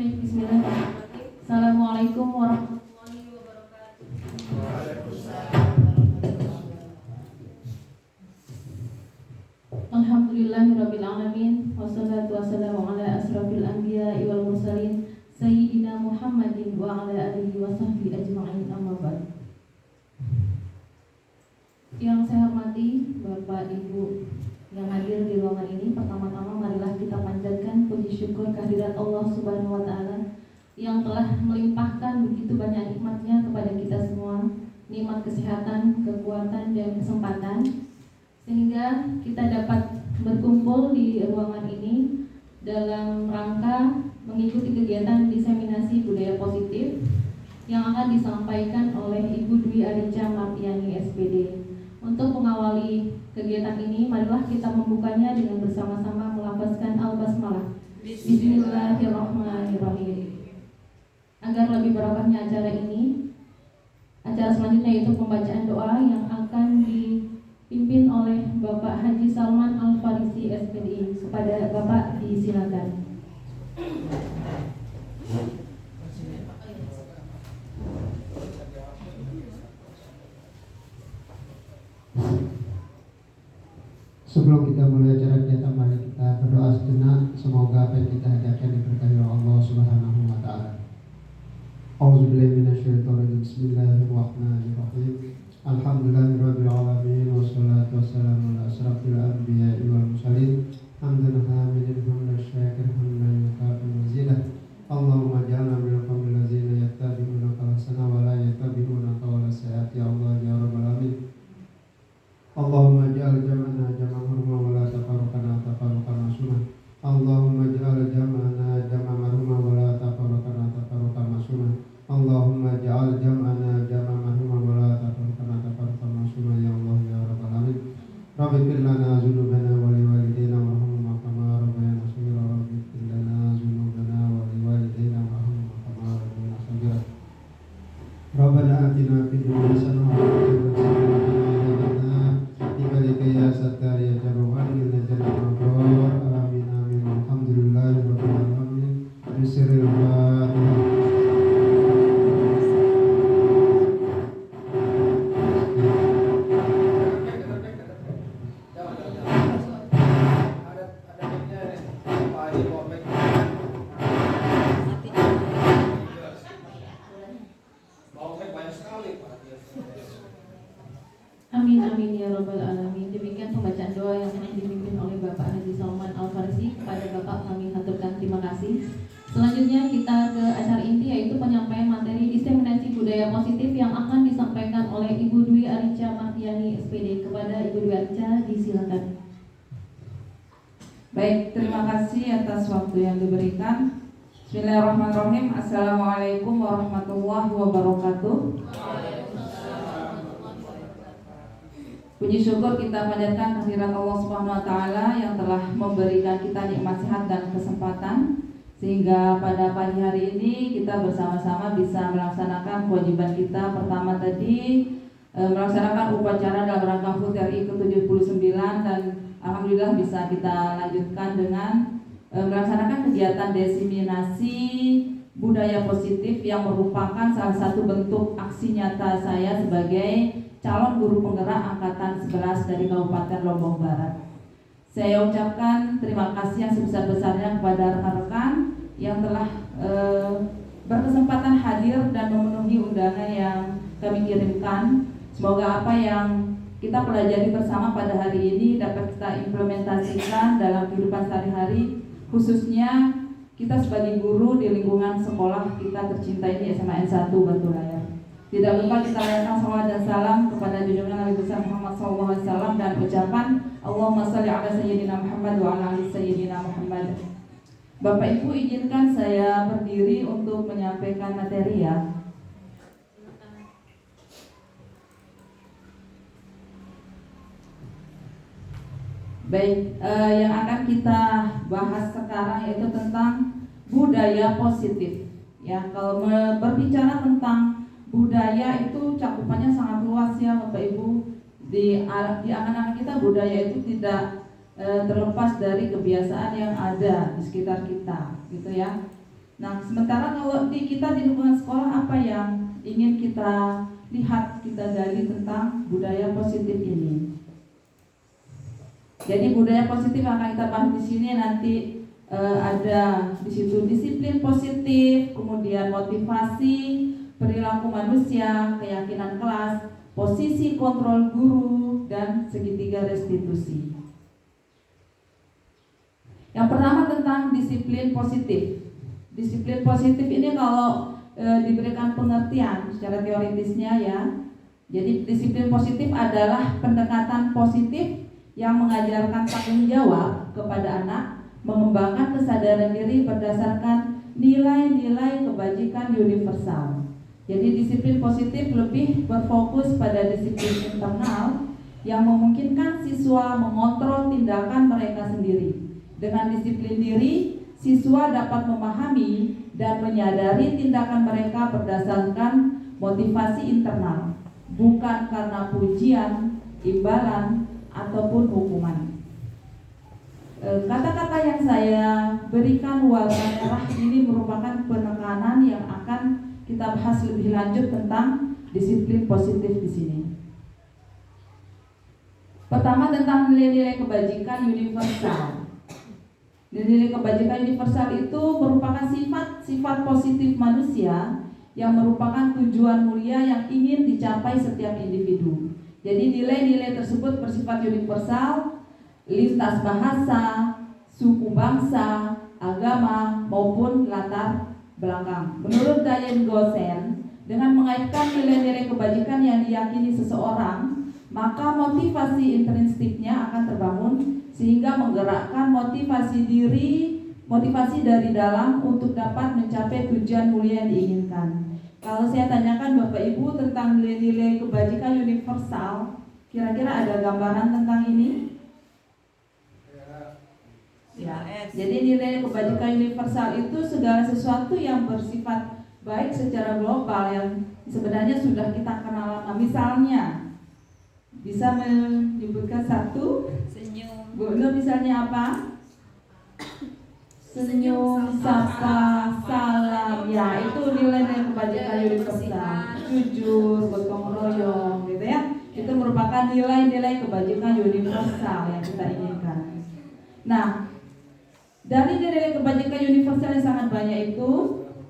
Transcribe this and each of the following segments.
Baik, bismillahirrahmanirrahim. Assalamualaikum warahmatullahi wabarakatuh. Alhamdulillahirabbil alamin wassalatu wassalamu ala asrofil anbiya'i wal mursalin sayyidina Muhammadin wa ala alihi wa sahbihi ajma'in, amma ba'd. Yang saya hormati Bapak Ibu yang hadir di ruangan ini, pertama-tama marilah kita panjatkan puji syukur kehadirat Allah Subhanahu wa taala yang telah melimpahkan begitu banyak nikmatnya kepada kita semua, nikmat kesehatan, kekuatan dan kesempatan, sehingga kita dapat berkumpul di ruangan ini dalam rangka mengikuti kegiatan diseminasi budaya positif yang akan disampaikan oleh Ibu Dwi Arica Martiani SPD. Untuk mengawali kegiatan ini, marilah kita membukanya dengan bersama-sama melafazkan al-basmalah. Bismillahirrahmanirrahim. Agar lebih barokahnya acara ini, acara selanjutnya yaitu pembacaan doa yang akan dipimpin oleh Bapak Haji Salman Al-Farisi SPDI. Kepada Bapak disilakan. Sebelum kita mulai acara kita, mari kita berdoa sejenak. Semoga apa yang kita hadirkan diberkahi oleh Allah Subhanahu wa taala. A'udzubillahi minasyaitonir rajim. Bismillahirrahmanirrahim. Alhamdulillahirabbil alamin wassalatu wassalamu ala asrofil anbiya'i wal mursalin. Hamdan hamidin hamdan syakirin hamdan yukafi mazidah. Allahumma ja'alna minal qawmil ladzina yattabi'una al-hasana wa la yattabi'una qawla sayyi'ati, ya Allah ya rabbal alamin. Allahumma ja'al jam'ana jam'an marhuma wa la tafarraqana tafarraqan masuna. Allahumma ja'al jam'ana jam'an marhuma wa la tafarraqana tafarraqan masuna. Allahumma ja'al jam'ana jam'an marhuma wa la tafarraqana tafarraqan masuna, ya Allah ya rabbal alamin. Rabbi ighfir lana dzunubana wa liwalidayna warhamhuma kama rabbayana shaghira. Rabbi ighfir lana dzunubana wa liwalidayna warhamhuma kama rabbayana shaghira. Rabbana atina fid dunya hasanah wa fil akhirati ya Sattar ya Jaruhan inna jannatan mabrur. Amin amin. Alhamdulillahirabbil alamin. Bismillahir Fatihah. Amin amin ya rabbal alamin. Demikian pembacaan doa yang telah dipimpin oleh Bapak Haji Salman Al-Farisi. Kepada Bapak kami haturkan terima kasih. Selanjutnya kita ke acara inti, yaitu penyampaian materi diseminasi budaya positif yang akan disampaikan oleh Ibu Dwi Arica Martiani SPD. Kepada Ibu Dwi Arica disilakan. Baik, terima kasih atas waktu yang diberikan. Bismillahirrahmanirrahim. Assalamualaikum warahmatullahi wabarakatuh. Puji syukur kita panjatkan kehadirat Allah Subhanahu wa taala yang telah memberikan kita nikmat sehat dan kesempatan, sehingga pada pagi hari ini kita bersama-sama bisa melaksanakan kewajiban kita. Pertama tadi melaksanakan upacara dalam rangka HUT RI ke-79, dan alhamdulillah bisa kita lanjutkan dengan melaksanakan kegiatan diseminasi budaya positif yang merupakan salah satu bentuk aksi nyata saya sebagai calon guru penggerak angkatan 11 dari Kabupaten Lombok Barat. Saya ucapkan terima kasih yang sebesar-besarnya kepada rekan-rekan yang telah berkesempatan hadir dan memenuhi undangan yang kami kirimkan. Semoga apa yang kita pelajari bersama pada hari ini dapat kita implementasikan dalam kehidupan sehari-hari, khususnya kita sebagai guru di lingkungan sekolah kita tercinta ini, SMA N1 Batu Layar. Tidak lupa kita layarkan salawat dan salam kepada junjungan Nabi besar Muhammad SAW dan ucapan Allahumma shalli ala sayyidina Muhammad wa ala ali sayyidina Muhammad. Bapak Ibu, izinkan saya berdiri untuk menyampaikan materi ya. Baik, yang akan kita bahas sekarang yaitu tentang budaya positif. Ya, kalau berbicara tentang budaya itu cakupannya sangat luas ya Bapak Ibu. Di angan-angan kita budaya itu tidak terlepas dari kebiasaan yang ada di sekitar kita, gitu ya. Nah, sementara kalau kita di lingkungan sekolah, apa yang ingin kita lihat, kita gali tentang budaya positif ini? Jadi budaya positif akan kita bahas di sini nanti. Ada di situ disiplin positif, kemudian motivasi, perilaku manusia, keyakinan kelas, posisi kontrol guru, dan segitiga restitusi. Yang pertama tentang disiplin positif. Disiplin positif ini kalau diberikan pengertian secara teoritisnya ya. Jadi disiplin positif adalah pendekatan positif yang mengajarkan tanggung jawab kepada anak, mengembangkan kesadaran diri berdasarkan nilai-nilai kebajikan universal. Jadi disiplin positif lebih berfokus pada disiplin internal yang memungkinkan siswa mengontrol tindakan mereka sendiri. Dengan disiplin diri, siswa dapat memahami dan menyadari tindakan mereka berdasarkan motivasi internal, bukan karena pujian, imbalan, ataupun hukuman. Kata-kata yang saya berikan warna merah ini merupakan penekanan yang akan kita bahas lebih lanjut tentang disiplin positif di sini. Pertama tentang nilai-nilai kebajikan universal. Nilai-nilai kebajikan universal itu merupakan sifat-sifat positif manusia yang merupakan tujuan mulia yang ingin dicapai setiap individu. Jadi nilai-nilai tersebut bersifat universal, lintas bahasa, suku bangsa, agama, maupun latar belakang. Menurut Diane Gosen, dengan mengaitkan nilai-nilai kebajikan yang diyakini seseorang, maka motivasi intrinstiknya akan terbangun sehingga menggerakkan motivasi dari dalam untuk dapat mencapai tujuan mulia yang diinginkan. Kalau saya tanyakan Bapak Ibu tentang nilai-nilai kebajikan universal, kira-kira ada gambaran tentang ini? Ya, jadi nilai kebajikan universal itu segala sesuatu yang bersifat baik secara global yang sebenarnya sudah kita kenal. Misalnya, bisa menyebutkan satu? Senyum. Bu Nur, misalnya apa? Senyum, sapa, salam. Ya, itu nilai-nilai kebajikan universal. Jujur, gotong royong, gitu ya. Itu merupakan nilai-nilai kebajikan universal yang kita inginkan. Nah, dari nilai kebajikan universal yang sangat banyak itu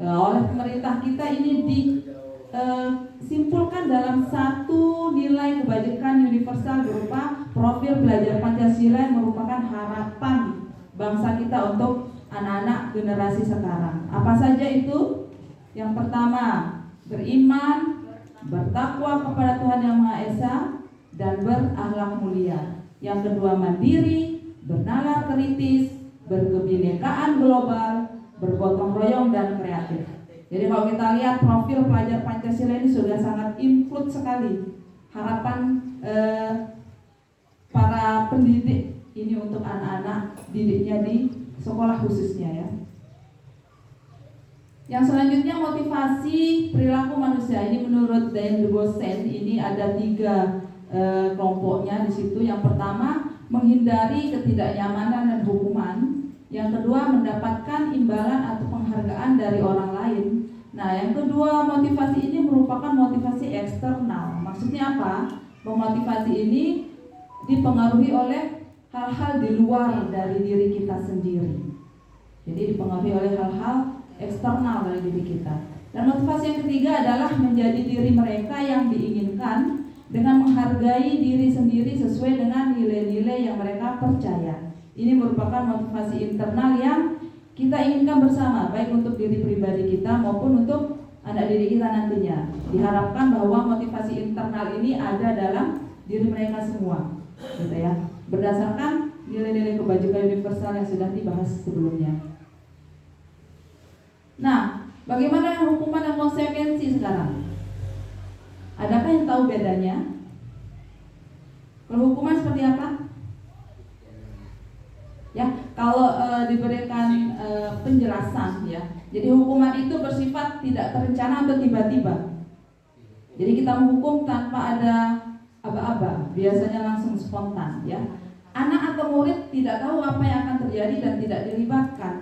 oleh pemerintah kita ini disimpulkan dalam satu nilai kebajikan universal berupa profil belajar Pancasila yang merupakan harapan bangsa kita untuk anak-anak generasi sekarang. Apa saja itu? Yang pertama, beriman, bertakwa kepada Tuhan Yang Maha Esa, dan berakhlak mulia. Yang kedua, mandiri, bernalar kritis, berkebinekaan global, bergotong royong, dan kreatif. Jadi kalau kita lihat profil pelajar Pancasila ini sudah sangat include sekali harapan para pendidik ini untuk anak-anak didiknya di sekolah khususnya ya. Yang selanjutnya motivasi perilaku manusia. Ini menurut Diane Gosen ini ada 3 kelompoknya di situ. Yang pertama, menghindari ketidaknyamanan dan hukuman. Yang kedua, mendapatkan imbalan atau penghargaan dari orang lain. Nah, yang kedua, motivasi ini merupakan motivasi eksternal. Maksudnya apa? Motivasi ini dipengaruhi oleh hal-hal di luar dari diri kita sendiri. Jadi dipengaruhi oleh hal-hal eksternal dari diri kita. Dan motivasi yang ketiga adalah menjadi diri mereka yang diinginkan dengan menghargai diri sendiri sesuai dengan nilai-nilai yang mereka percaya. Ini merupakan motivasi internal yang kita inginkan bersama, baik untuk diri pribadi kita maupun untuk anak didik kita nantinya. Diharapkan bahwa motivasi internal ini ada dalam diri mereka semua, gitu ya. Berdasarkan nilai-nilai kebajikan universal yang sudah dibahas sebelumnya. Nah, bagaimana dengan hukuman dan konsekuensi sekarang? Adakah yang tahu bedanya? Kalau hukuman seperti apa? Ya, kalau diberikan penjelasan ya. Jadi hukuman itu bersifat tidak terencana atau tiba-tiba. Jadi kita menghukum tanpa ada aba-aba, biasanya langsung spontan ya. Anak atau murid tidak tahu apa yang akan terjadi dan tidak dilibatkan.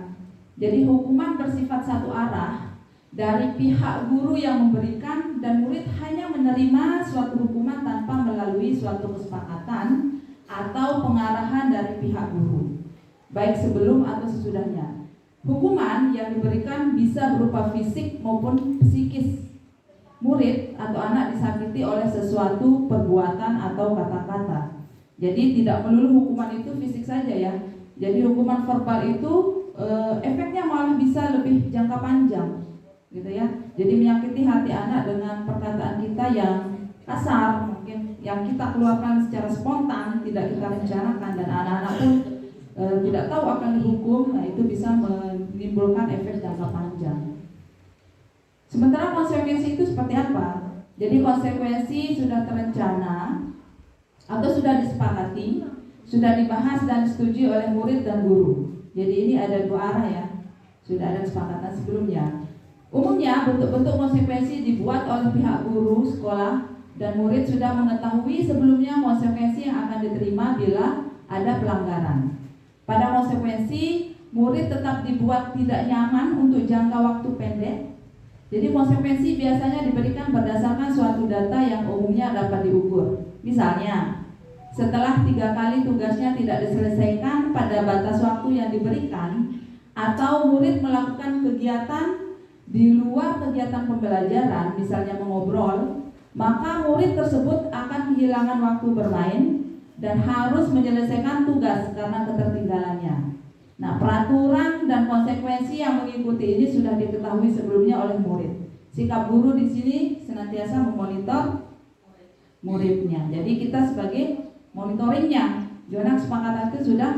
Jadi hukuman bersifat satu arah dari pihak guru yang memberikan, dan murid hanya menerima suatu hukuman tanpa melalui suatu kesepakatan atau pengarahan dari pihak guru, baik sebelum atau sesudahnya. Hukuman yang diberikan bisa berupa fisik maupun psikis. Murid atau anak disakiti oleh sesuatu perbuatan atau kata-kata. Jadi tidak melulu hukuman itu fisik saja ya. Jadi hukuman verbal itu efeknya malah bisa lebih jangka panjang, gitu ya. Jadi menyakiti hati anak dengan perkataan kita yang kasar, mungkin yang kita keluarkan secara spontan, tidak kita rencanakan, dan anak-anak pun tidak tahu akan dihukum. Nah, itu bisa menimbulkan efek jangka panjang. Sementara konsekuensi itu seperti apa? Jadi konsekuensi sudah terencana atau sudah disepakati, sudah dibahas dan disetujui oleh murid dan guru. Jadi ini ada dua arah ya, sudah ada kesepakatan sebelumnya. Umumnya bentuk-bentuk konsekuensi dibuat oleh pihak guru, sekolah, dan murid sudah mengetahui sebelumnya konsekuensi yang akan diterima bila ada pelanggaran. Pada konsekuensi, murid tetap dibuat tidak nyaman untuk jangka waktu pendek. Jadi konsekuensi biasanya diberikan berdasarkan suatu data yang umumnya dapat diukur. Misalnya, setelah 3 kali tugasnya tidak diselesaikan pada batas waktu yang diberikan, atau murid melakukan kegiatan di luar kegiatan pembelajaran, misalnya mengobrol, maka murid tersebut akan kehilangan waktu bermain dan harus menyelesaikan tugas karena ketertinggalannya. Nah, peraturan dan konsekuensi yang mengikuti ini sudah diketahui sebelumnya oleh murid. Sikap guru di sini senantiasa memonitor muridnya. Jadi kita sebagai monitoringnya, zona kesepakatan itu sudah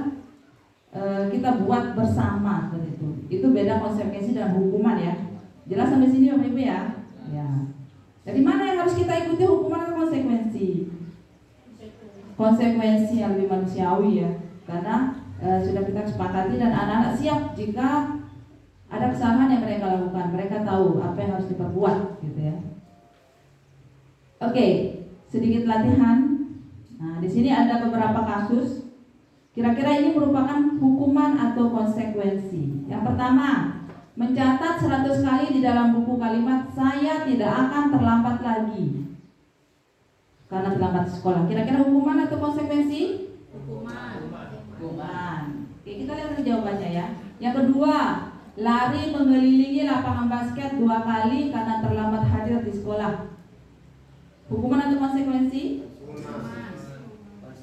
kita buat bersama begitu. Itu beda konsekuensi dan hukuman ya. Jelas sampai sini Bapak Ibu ya? Ya. Jadi mana yang harus kita ikuti, hukuman atau konsekuensi? Konsekuensi yang lebih manusiawi ya, karena sudah kita sepakati dan anak-anak siap jika ada kesalahan yang mereka lakukan. Mereka tahu apa yang harus diperbuat, gitu ya. Oke, sedikit latihan. Nah, di sini ada beberapa kasus. Kira-kira ini merupakan hukuman atau konsekuensi. Yang pertama, mencatat 100 kali di dalam buku kalimat "saya tidak akan terlambat lagi" karena terlambat sekolah. Kira-kira hukuman atau konsekuensi? Hukuman. Oke, kita lihat jawabannya ya. Yang kedua, lari mengelilingi lapangan basket 2 kali karena terlambat hadir di sekolah. Hukuman atau konsekuensi? Hukuman.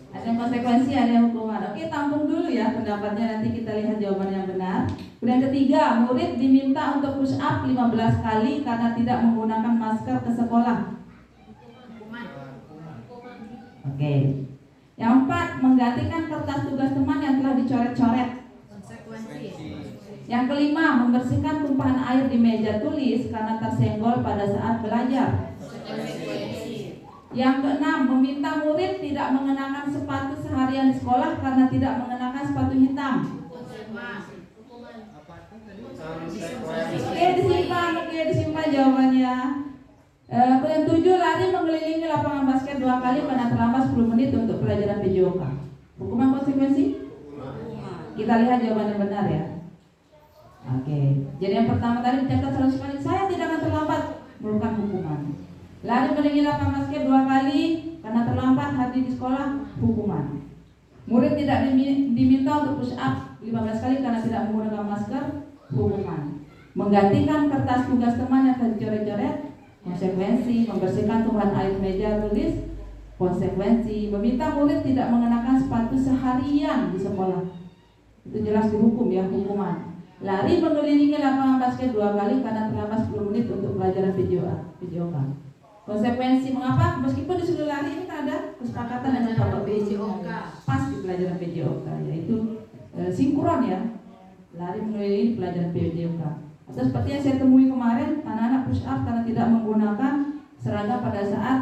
Ada yang konsekuensi, ada yang hukuman. Oke, tampung dulu ya pendapatnya, nanti kita lihat jawaban yang benar. Kemudian ketiga, murid diminta untuk push up 15 kali karena tidak menggunakan masker ke sekolah. Hukuman. Oke. Yang 4, menggantikan kertas tugas teman yang telah dicoret-coret. Konsekuensi. Yang kelima, membersihkan tumpahan air di meja tulis karena tersenggol pada saat belajar. Konsekuensi. Yang keenam, meminta murid tidak mengenakan sepatu seharian di sekolah karena tidak mengenakan sepatu hitam. Oke, disimpan jawabannya. Kemudian 7, lari mengelilingi lapangan basket 2 kali karena terlambat 10 menit untuk pelajaran PJOK. Hukuman konsekuensi? Kita lihat jawaban yang benar ya. Oke, jadi yang pertama tadi dicatat 100 kali, saya tidak akan terlambat, merupakan hukuman. Lari mengelilingi lapangan basket 2 kali karena terlambat hadir di sekolah, hukuman. Murid tidak diminta untuk push up 15 kali karena tidak menggunakan masker, hukuman. Menggantikan kertas tugas teman yang telah dicoret-coret, konsekuensi. Membersihkan tumpahan air meja tulis, konsekuensi. Meminta murid tidak mengenakan sepatu seharian di sekolah, itu jelas dihukum ya, hukuman. Lari mengelilingi lapangan basket 2 kali karena terlambat 10 menit untuk pelajaran PJOK. Konsekuensi, mengapa? Meskipun disuruh lari, ini kan ada kesepakatan dengan Bapak PJOK pas di pelajaran PJOK, yaitu sinkron ya, lari mengelilingi pelajaran PJOK. Atau seperti yang saya temui kemarin, anak-anak push up karena tidak menggunakan seragam pada saat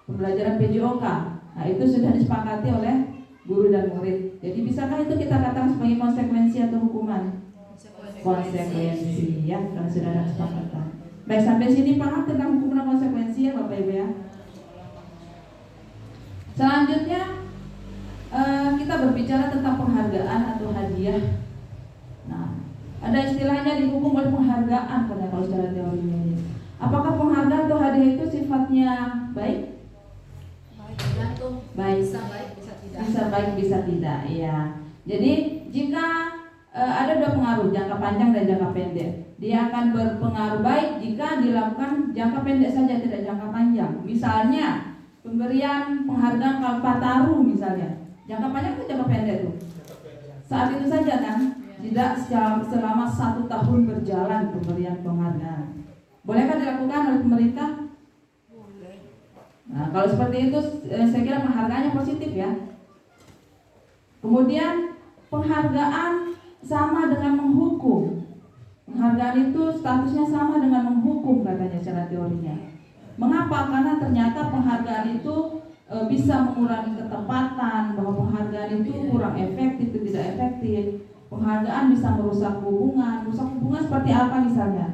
pembelajaran PJOK. Nah, itu sudah disepakati oleh guru dan murid. Jadi bisakah itu kita katakan sebagai konsekuensi atau hukuman? Konsekuensi ya, karena sudah ada kesepakatan. Baik, sampai sini paham tentang hukuman dan konsekuensi ya Bapak Ibu ya. Selanjutnya kita berbicara tentang penghargaan atau hadiah. Nah, Ada istilahnya dihukum oleh penghargaan katanya kalau secara teorinya ini. Apakah penghargaan atau hadiah itu sifatnya baik? Tergantung. Baik. Bisa baik, bisa tidak. Bisa baik, bisa tidak. Ya. Jadi jika ada dua pengaruh, jangka panjang dan jangka pendek. Dia akan berpengaruh baik jika dilakukan jangka pendek saja, tidak jangka panjang. Misalnya pemberian penghargaan Kalpataru misalnya, jangka panjang itu jangka pendek tuh. Saat itu saja kan, tidak selama 1 tahun berjalan pemberian penghargaan. Bolehkah dilakukan oleh pemerintah? Boleh. Nah, kalau seperti itu saya kira penghargaannya positif ya. Kemudian penghargaan sama dengan menghukum. Penghargaan itu statusnya sama dengan menghukum katanya secara teorinya. Mengapa? Karena ternyata penghargaan itu bisa mengurangi ketepatan, bahwa penghargaan itu kurang efektif, tidak efektif. Penghargaan bisa merusak hubungan. Merusak hubungan seperti apa misalnya?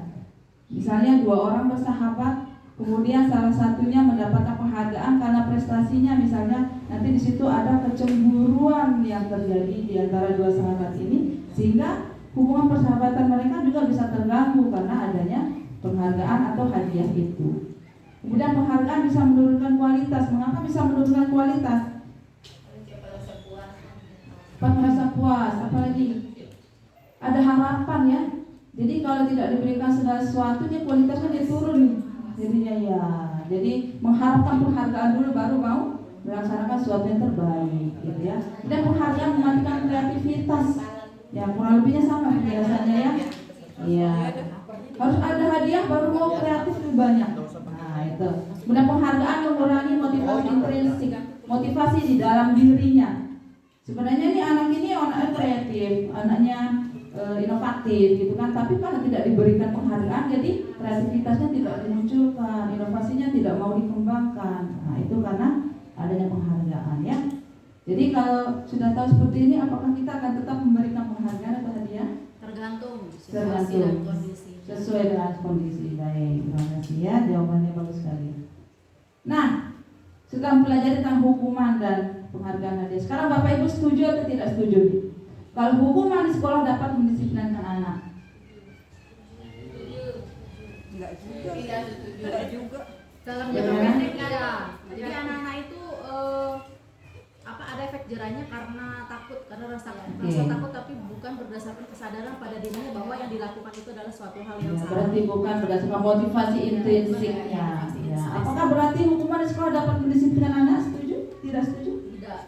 Misalnya 2 orang bersahabat, kemudian salah satunya mendapatkan penghargaan karena prestasinya, misalnya nanti di situ ada kecemburuan yang terjadi di antara 2 sahabat ini, sehingga hubungan persahabatan mereka juga bisa terganggu karena adanya penghargaan atau hadiah itu. Kemudian penghargaan bisa menurunkan kualitas. Mengapa bisa menurunkan kualitas? Cepat merasa puas, apalagi ada harapan ya. Jadi kalau tidak diberikan segala sesuatu, kualitasnya dia turun nih. Jadinya ya, jadi mengharapkan penghargaan dulu baru mau melaksanakan sesuatu yang terbaik, gitu ya. Dan penghargaan mematikan kreativitas. Ya kurang lebihnya sama penjelasannya ya. Iya. Harus ada hadiah baru mau kreatif lebih banyak. Nah itu. Kemudian penghargaan mengurangi motivasi intrinsik, motivasi di dalam dirinya. Sebenarnya anak ini anaknya kreatif, anaknya inovatif gitu kan, tapi karena tidak diberikan penghargaan jadi kreativitasnya tidak dimunculkan, inovasinya tidak mau dikembangkan. Nah itu karena adanya penghargaan ya. Jadi kalau sudah tahu seperti ini, apakah kita akan tetap memberikan penghargaan atau hadiah? Tergantung situasi Tergantung. dan kondisi. Sesuai dengan kondisi. Baik, terima kasih ya, jawabannya bagus sekali. Nah, sudah mempelajari tentang hukuman dan penghargaan hadiah. Sekarang Bapak Ibu setuju atau tidak setuju? Kalau hukuman di sekolah dapat mendisiplinkan anak? Enggak juga. Dalam jangka Bagaimana? pendek ya. Jadi anak-anak itu ada efek jerahnya karena takut, karena rasa takut, tapi bukan berdasarkan kesadaran pada dirinya bahwa yang dilakukan itu adalah suatu hal yang Ya, salah. berarti bukan berdasarkan motivasi intrinsiknya. Ya. Apakah berarti hukuman di sekolah dapat mendisiplinkan anak? Setuju? Tidak setuju?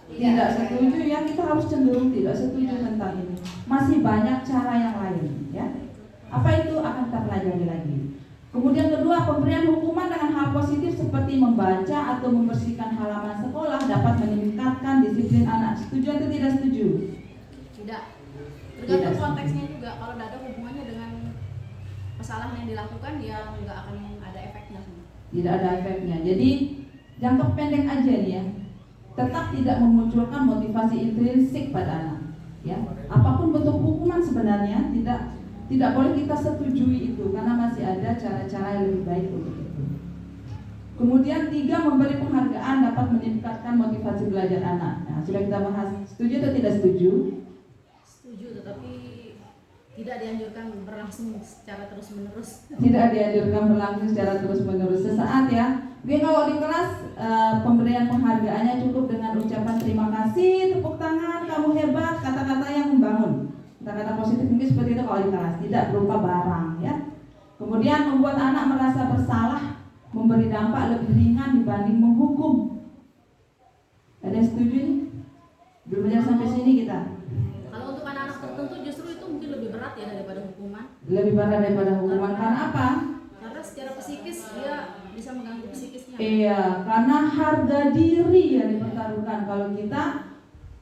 Tidak setuju ya, kita harus cenderung tidak setuju tentang ini. Masih banyak cara yang lain ya. Apa itu akan kita pelajari lagi. Kemudian kedua, pemberian hukuman dengan hal positif seperti membaca atau membersihkan halaman sekolah dapat meningkatkan disiplin anak. Setuju atau tidak setuju? Tidak. Tergantung konteksnya juga. Kalau tidak ada hubungannya dengan kesalahan yang dilakukan, ya nggak akan ada efeknya. Tidak ada efeknya. Jadi jangka pendek aja nih ya. Tetap tidak memunculkan motivasi intrinsik pada anak. Ya, apapun bentuk hukuman sebenarnya tidak boleh kita setujui itu karena masih ada cara-cara yang lebih baik untuk itu. Kemudian 3, memberi penghargaan dapat meningkatkan motivasi belajar anak. Nah, sudah kita bahas. Setuju atau tidak setuju? Setuju, tetapi tidak dianjurkan berlangsung secara terus-menerus. Tidak dianjurkan berlangsung secara terus-menerus. Sesaat ya. Jadi kalau di kelas pemberian penghargaannya cukup dengan ucapan terima kasih, tepuk tangan, kamu hebat, kata-kata yang membangun. Kata-kata positif mungkin seperti itu kalau di kelas, tidak berupa barang ya. Kemudian membuat anak merasa bersalah, memberi dampak lebih ringan dibanding menghukum. Ada yang setuju nih? Belum aja sampai sini kita. Kalau untuk anak-anak tertentu justru itu mungkin lebih berat ya daripada hukuman. Lebih berat daripada hukuman karena apa? Karena secara psikis dia bisa mengganggu psikisnya. Iya, karena harga diri yang dipertaruhkan. Kalau kita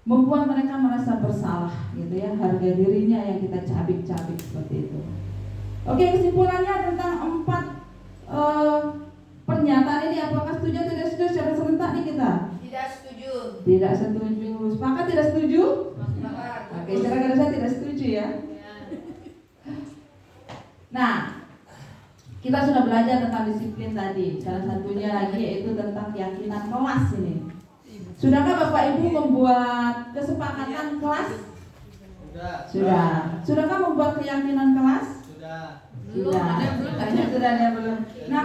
membuat mereka merasa bersalah, gitu ya, harga dirinya yang kita cabik-cabik seperti itu. Oke, kesimpulannya tentang 4 pernyataan ini, apakah setuju atau tidak setuju secara serentak nih kita? Tidak setuju. Tidak setuju. Sepakat tidak setuju? Sepakat. Oke, secara garis besar tidak setuju ya. Nah, kita sudah belajar tentang disiplin tadi. Salah satunya lagi yaitu tentang keyakinan kelas ini. Sudahkah Bapak Ibu membuat kesepakatan kelas? Sudah. Sudahkah membuat keyakinan kelas? Belum, Sudah. ada yang belum. Sudah ada yang belum. Nah,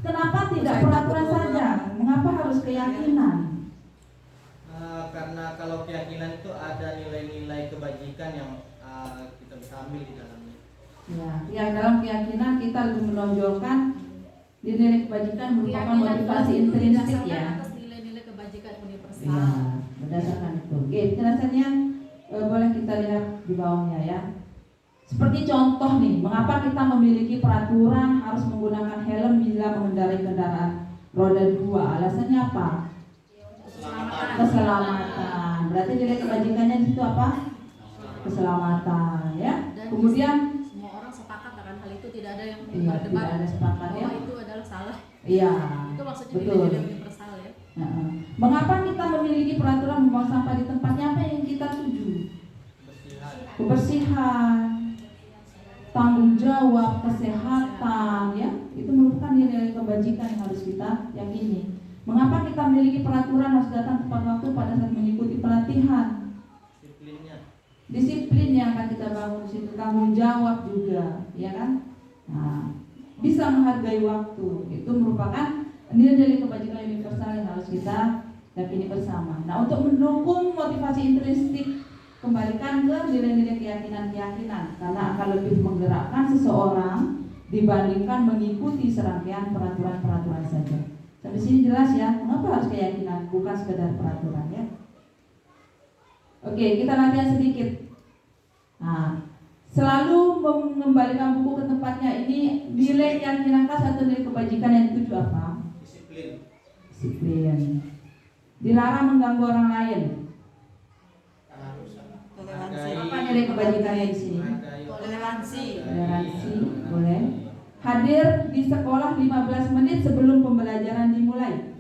kenapa tidak peraturan saja? Mengapa harus keyakinan? Karena kalau keyakinan itu ada nilai-nilai kebajikan yang kita bisa ambil di dalamnya. Ya, yang dalam keyakinan kita lebih menonjolkan nilai kebajikan merupakan Keyakinan motivasi itu intrinsik didasarkan ya. atas nilai-nilai kebajikan universal. Ya, berdasarkan itu. Oke, penjelasannya boleh kita lihat di bawahnya ya. Seperti contoh nih, mengapa kita memiliki peraturan harus menggunakan helm bila mengendarai kendaraan roda 2? Alasannya apa? Keselamatan. Berarti nilai kebajikannya di situ apa? Keselamatan ya. Dan Kemudian semua orang sepakat akan hal itu, tidak ada yang iya, berdebat tidak ada sepakat ya. bahwa itu adalah salah. Iya. Itu maksudnya Betul. nilai-nilai universal ya. Nah, mengapa kita memiliki peraturan membuang sampah di tempatnya? Apa yang kita tuju? Kebersihan, tanggung jawab, kesehatan ya. Itu merupakan nilai kebajikan yang harus kita yakini. Mengapa kita memiliki peraturan harus datang tepat waktu pada saat mengikuti pelatihan? Disiplin yang akan kita bangun di situ, tanggung jawab juga, ya kan? Nah, bisa menghargai waktu. Itu merupakan nilai-nilai kebajikan universal yang harus kita yakini bersama. Nah, untuk mendukung motivasi intrinsik, kembalikan ke nilai-nilai keyakinan-keyakinan, karena akan lebih menggerakkan seseorang dibandingkan mengikuti serangkaian peraturan-peraturan saja. Sampai sini jelas ya, mengapa harus keyakinan, bukan sekedar peraturan ya. Oke, kita latihan sedikit. Nah, selalu mengembalikan buku ke tempatnya. Ini nilai keyakinan kelas atau nilai kebajikan yang dituju apa? Disiplin. Dilarang mengganggu orang lain. Apa nilai kebajikannya di sini? Toleransi. Toleransi, boleh. Hadir di sekolah 15 menit sebelum pembelajaran dimulai.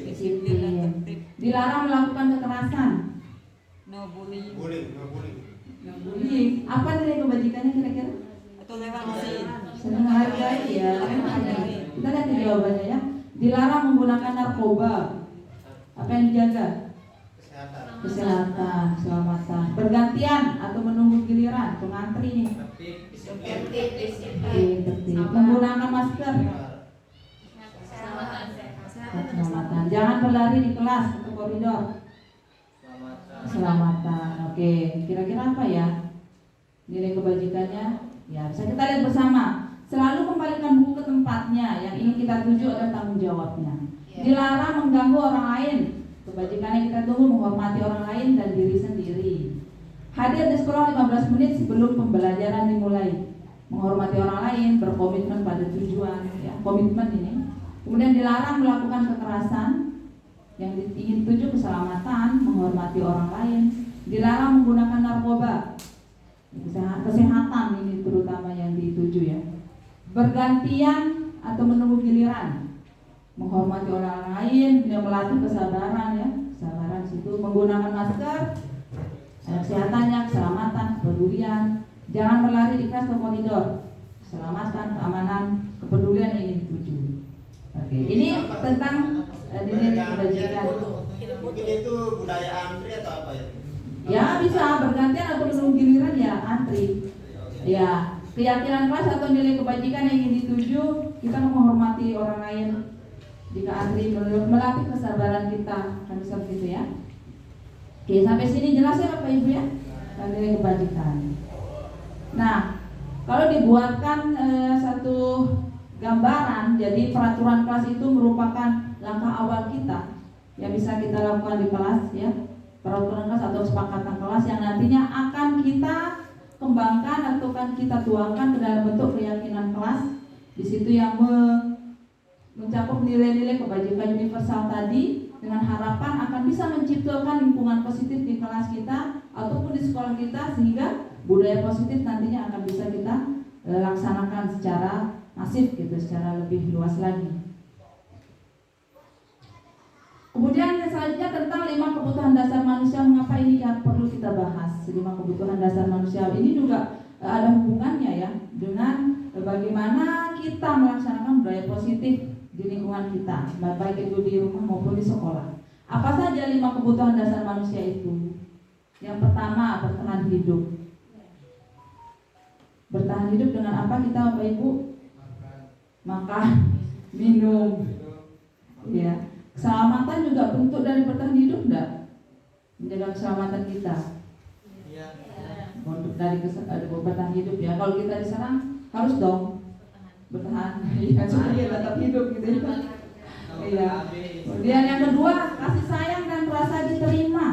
Disiplin. Dilarang melakukan kekerasan. No bullying. Bullying. Apa nilai kebajikannya kira-kira? Toleransi. Senang menghargai ya. Kita lihat di jawabannya ya. Dilarang menggunakan narkoba. Apa yang dijaga? Kesehatan, keselamatan. Bergantian atau menunggu giliran, pengantri nih. Tertib. Menggunakan masker. Keselamatan. Jangan berlari di kelas atau koridor. Keselamatan. Oke, kira-kira apa ya nilai kebajikannya? Ya, bisa kita lihat bersama. Selalu kembalikan buku ke tempatnya. Yang ingin kita tuju adalah tanggung jawabnya. Dilarang mengganggu orang lain. Kebajikan yang kita tunggu menghormati orang lain dan diri sendiri. Hadir di sekolah 15 menit sebelum pembelajaran dimulai. Menghormati orang lain, berkomitmen pada tujuan, ya, komitmen ini. Kemudian dilarang melakukan kekerasan. Yang ingin tuju keselamatan, menghormati orang lain. Dilarang menggunakan narkoba. Kesehatan ini terutama yang dituju ya. Bergantian atau menunggu giliran. Menghormati orang lain, tidak melatih kesabaran ya, kesabaran situ. Menggunakan masker, kesehatannya, keselamatan, kepedulian. Jangan berlari di kelas atau koridor. Keselamatan, keamanan, kepedulian yang ingin dituju. Oke, ini tentang nilai kebajikan. Mungkin itu budaya antri atau apa ya? Ya bisa bergantian atau menunggu giliran ya antri. Ya, keyakinan kelas atau nilai kebajikan yang ingin dituju, kita menghormati orang lain. Jika antri melatih kesabaran kita, kan bisa begitu ya. Oke, sampai sini jelas ya Bapak Ibu ya, nilai kebajikan. Nah, kalau dibuatkan satu gambaran, jadi peraturan kelas itu merupakan langkah awal kita yang bisa kita lakukan di kelas ya. Peraturan kelas atau kesepakatan kelas yang nantinya akan kita kembangkan atau kan kita tuangkan ke dalam bentuk keyakinan kelas. Di situ yang mencakup nilai-nilai kebajikan universal tadi, dengan harapan akan bisa menciptakan lingkungan positif di kelas kita ataupun di sekolah kita, sehingga budaya positif nantinya akan bisa kita laksanakan secara masif gitu, secara lebih luas lagi. Kemudian selanjutnya tentang 5 kebutuhan dasar manusia. Mengapa ini yang perlu kita bahas? 5 kebutuhan dasar manusia ini juga ada hubungannya ya dengan bagaimana kita melaksanakan budaya positif di lingkungan kita, baik itu di rumah maupun di sekolah. Apa saja 5 kebutuhan dasar manusia itu? Yang pertama, bertahan hidup. Bertahan hidup dengan apa kita Bapak Ibu? Makan, minum. Ya. Keselamatan juga bentuk dari bertahan hidup enggak? Menjaga keselamatan kita. Iya. Bentuk dari bertahan hidup ya. Kalau kita diserang harus dong bertahan. Iya, supaya tetap hidup gitu ya. Iya. Kemudian yang kedua, kasih sayang dan rasa diterima.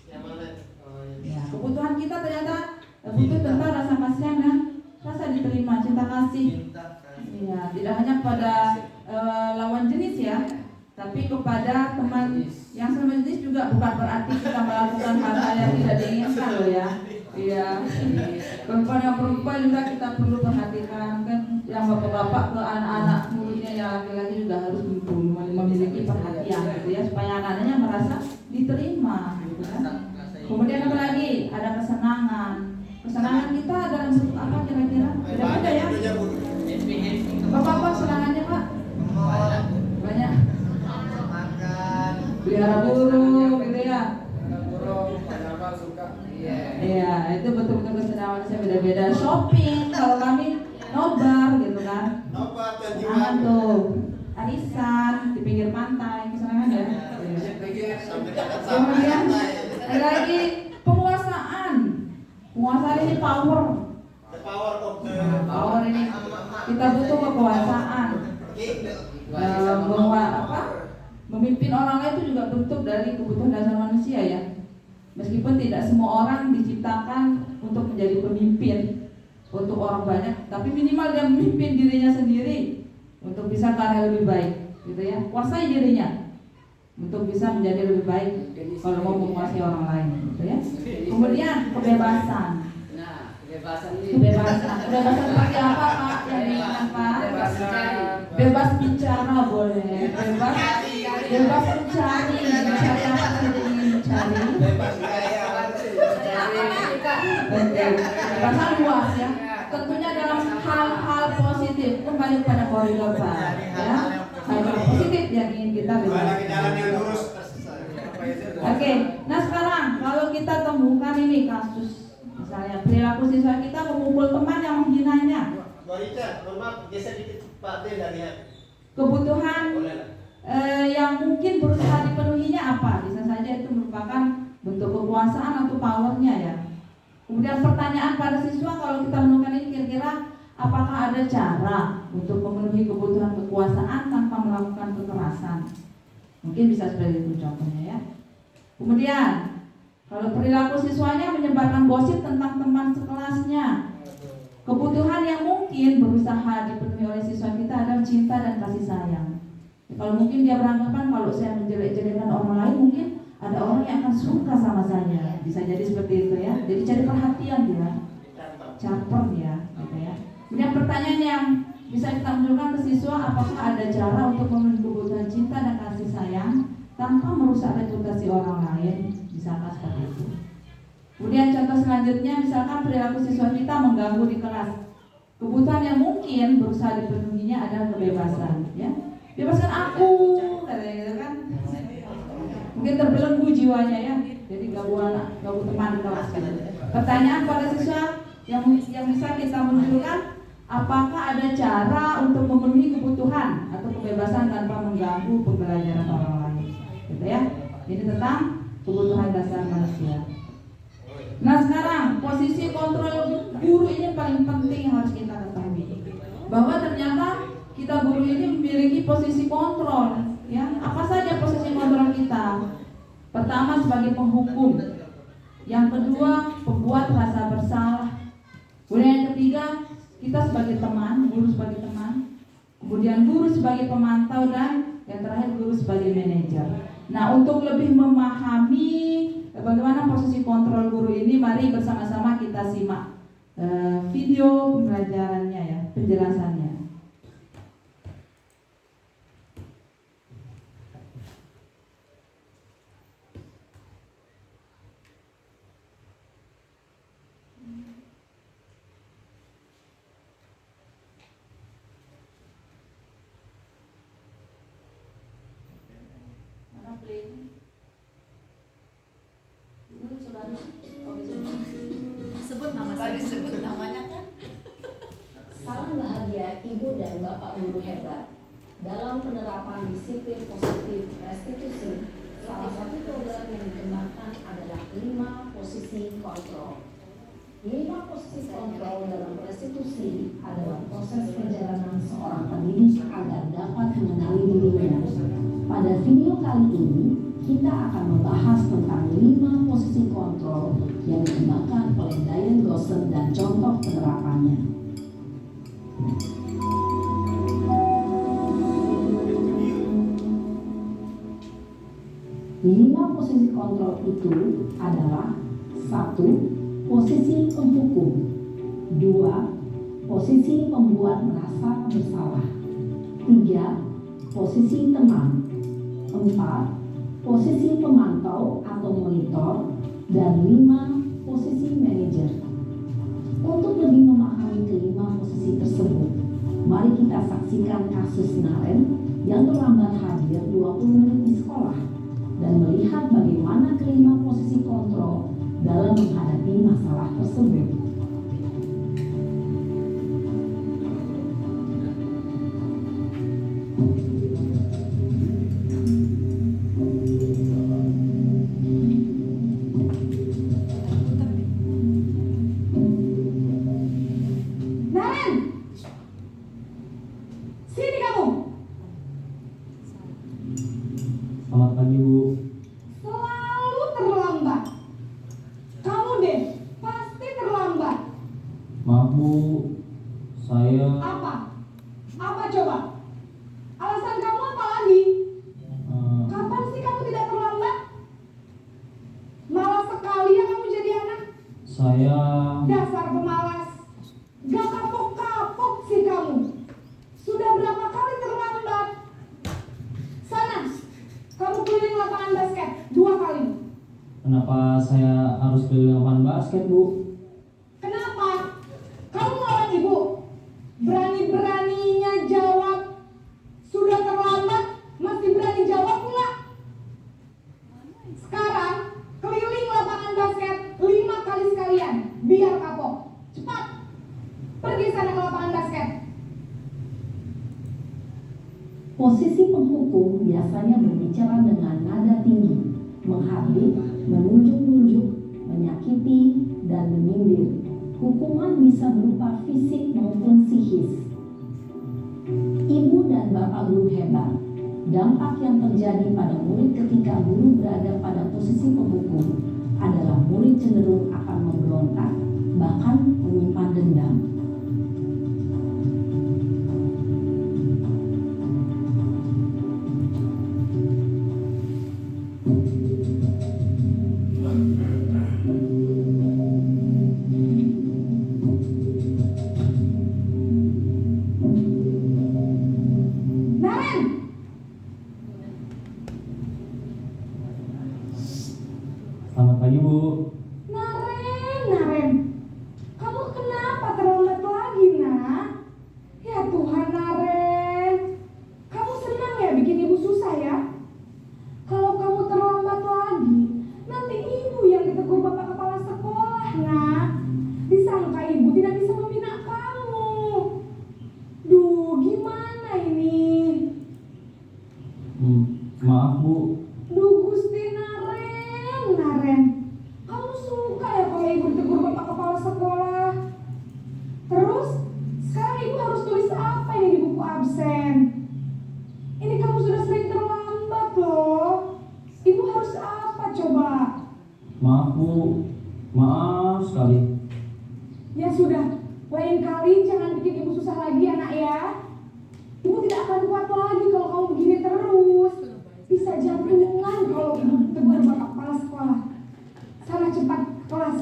Yang mana? Oh, Ya, kebutuhan kita ternyata butuh tentang rasa kasihan dan rasa diterima, cinta kasih. Iya, tidak hanya pada lawan jenis ya, tapi kepada teman yang sama jenis juga, bukan berarti kita melakukan hal-hal yang tidak diinginkan loh ya. Iya. Perempuan yang perempuan juga kita perlu perhatikan kan, yang bapak-bapak ke anak-anak mulutnya yang laki-laki juga harus memiliki perhatian gitu ya, supaya anak-anaknya merasa diterima gitu kan. Kemudian apa lagi? Ada kesenangan. Kesenangan kita dalam bentuk apa kira-kira? Beda-beda ya. Bapak kesenangannya Pak? Banyak. Makan. Pelihara burung gitu ya. Iya, itu betul-betul kesenangan saya beda-beda. Shopping, kalau kami nobar gitu kan. Nobar dan Kesenangan tuh. Arisan di pinggir pantai, kesenangan ya. Iya. sampai dekat Kemudian sampai ada lagi penguasaan. Penguasaan ini power. the power of the Power ini kita butuh kekuasaan. king. Memimpin orang lain itu juga bentuk dari kebutuhan dasar manusia ya. Meskipun tidak semua orang diciptakan untuk menjadi pemimpin untuk orang banyak, tapi minimal dia memimpin dirinya sendiri untuk bisa ke arah lebih baik, gitu ya. Kuasai dirinya untuk bisa menjadi lebih baik kalau mau menguasai orang lain, gitu ya. Kemudian kebebasan. Kebebasan seperti apa Pak yang diinginkan Pak? Bebas bicara boleh, bebas mencari apa yang ingin mencari. Bahasa luas ya. Tentunya dalam hal-hal positif, kembali pada koridor Pak. Ya, hal-hal positif yang ingin kita Gimana ke jalan yang bebas. lurus? Oke, nah sekarang kalau kita temukan ini kasus, misalnya perilaku siswa kita memukul teman yang menghinanya, Borita, mohon maaf, geser dikit Pak D dari kebutuhan boleh lah. yang mungkin berusaha dipenuhinya apa? Bisa saja itu merupakan bentuk kekuasaan atau powernya ya. Kemudian pertanyaan pada siswa, kalau kita menemukan ini kira-kira apakah ada cara untuk memenuhi kebutuhan kekuasaan tanpa melakukan kekerasan? Mungkin bisa seperti itu contohnya ya. Kemudian kalau perilaku siswanya menyebarkan gosip tentang teman sekelasnya, kebutuhan yang mungkin berusaha dipenuhi oleh siswa kita adalah cinta dan kasih sayang. Kalau mungkin dia beranggapan kalau saya menjelek-jelekan orang lain, mungkin ada orang yang akan suka sama saya. Bisa jadi seperti itu ya. Jadi cari perhatian dia, caper dia, gitu ya. Kemudian pertanyaan yang bisa kita munculkan ke siswa, apakah ada cara untuk memenuhi kebutuhan cinta dan kasih sayang tanpa merusak reputasi orang lain? Misalkan seperti itu. Kemudian contoh selanjutnya, misalkan perilaku siswa kita mengganggu di kelas. Kebutuhan yang mungkin berusaha dipenuhinya adalah kebebasan, ya. Bebaskan aku, katanya gitu kan. Mungkin terbelenggu jiwanya ya. Jadi ganggu teman di kelas gitu. Pertanyaan pada siswa yang bisa kita munculkan, apakah ada cara untuk memenuhi kebutuhan atau kebebasan tanpa mengganggu pembelajaran orang lain, gitu ya. Ini tentang kebutuhan dasar manusia. Nah sekarang posisi kontrol guru ini paling penting yang harus kita ketahui, bahwa ternyata kita guru ini memiliki posisi kontrol, ya. Apa saja posisi kontrol kita? Pertama sebagai penghukum, yang kedua pembuat rasa bersalah, kemudian yang ketiga kita sebagai teman, guru sebagai teman, kemudian guru sebagai pemantau, dan yang terakhir guru sebagai manajer. Nah untuk lebih memahami bagaimana posisi kontrol guru ini, mari bersama-sama kita simak video pembelajarannya ya, penjelasannya. Mana play? Dulu sekarang. Bapak guru hebat. Dalam penerapan disiplin positif restitusi, salah satu program yang dikembangkan adalah 5 posisi kontrol. 5 posisi kontrol dalam restitusi adalah proses perjalanan seorang pendidik agar dapat mengenali dirinya. Pada video kali ini, kita akan membahas tentang 5 posisi kontrol yang dikembangkan oleh Diane Gossen dan contoh penerapannya. 5 posisi kontrol itu adalah 1. Posisi penghukum. 2. Posisi pembuat merasa bersalah. 3. Posisi teman. 4. Posisi pemantau atau monitor. Dan 5. Posisi manajer. Untuk lebih memahami kelima posisi tersebut, mari kita saksikan kasus Naren yang terlambat hadir 20 menit di sekolah dan melihat bagaimana kelima posisi kontrol dalam menghadapi masalah tersebut. Naren! Sini kamu! Selamat pagi, Bu. Selalu terlambat. Kamu deh, pasti terlambat. Maaf, Bu. Saya Apa? Apa coba? Alasan kamu apa lagi? Kapan sih kamu tidak terlambat? Malas sekali ya kamu jadi anak. saya Dasar pemalas. Gak kapok-kapok sih kamu. Sudah berapa kali terlambat? Sana, kamu keliling lapangan basket 2 kali. kenapa saya harus keliling lapangan basket, Bu? Kenapa? Kamu melawan ibu. Berani-beraninya jawab. Sudah terlambat, masih berani jawab pula. Sekarang, keliling lapangan basket 5 kali sekalian. Biar kapok. Cepat. Pergi sana ke lapangan basket. Posisi penghukum biasanya berbicara dengan nada tinggi, menghardik, menunjuk-nunjuk, menyakiti, dan menyindir. Hukuman bisa berupa fisik maupun psikis. Ibu dan bapak guru hebat. Dampak yang terjadi pada murid ketika guru berada pada posisi penghukum adalah murid cenderung akan memberontak, bahkan menyimpan dendam. Naren! Selamat pagi, Bu. Naren, kamu kenapa terlambat lagi, nak? Ya Tuhan, Naren, kamu senang ya bikin ibu susah ya? Kalau kamu terlambat lagi, nanti ibu yang ditegur bapak kepala sekolah, nak. Disangka ibu tidak bisa membina kamu. Duh, gimana ini? Maaf, Bu. Duh Gusti Naren, kamu suka ya kalau ibu ditegur bapak kepala sekolah? Terus, sekarang ibu harus tulis apa ini di buku absen? Ini kamu sudah sering terlambat loh. Ibu harus apa coba? Maaf, Bu. Maaf sekali. Ya sudah, lain kali jangan bikin ibu susah lagi ya nak ya. Ibu tidak akan kuat lagi kalau kamu begini terus. Bisa jantungan kalau ibu ditegur bapak kepala sekolah. Sana cepat kelas.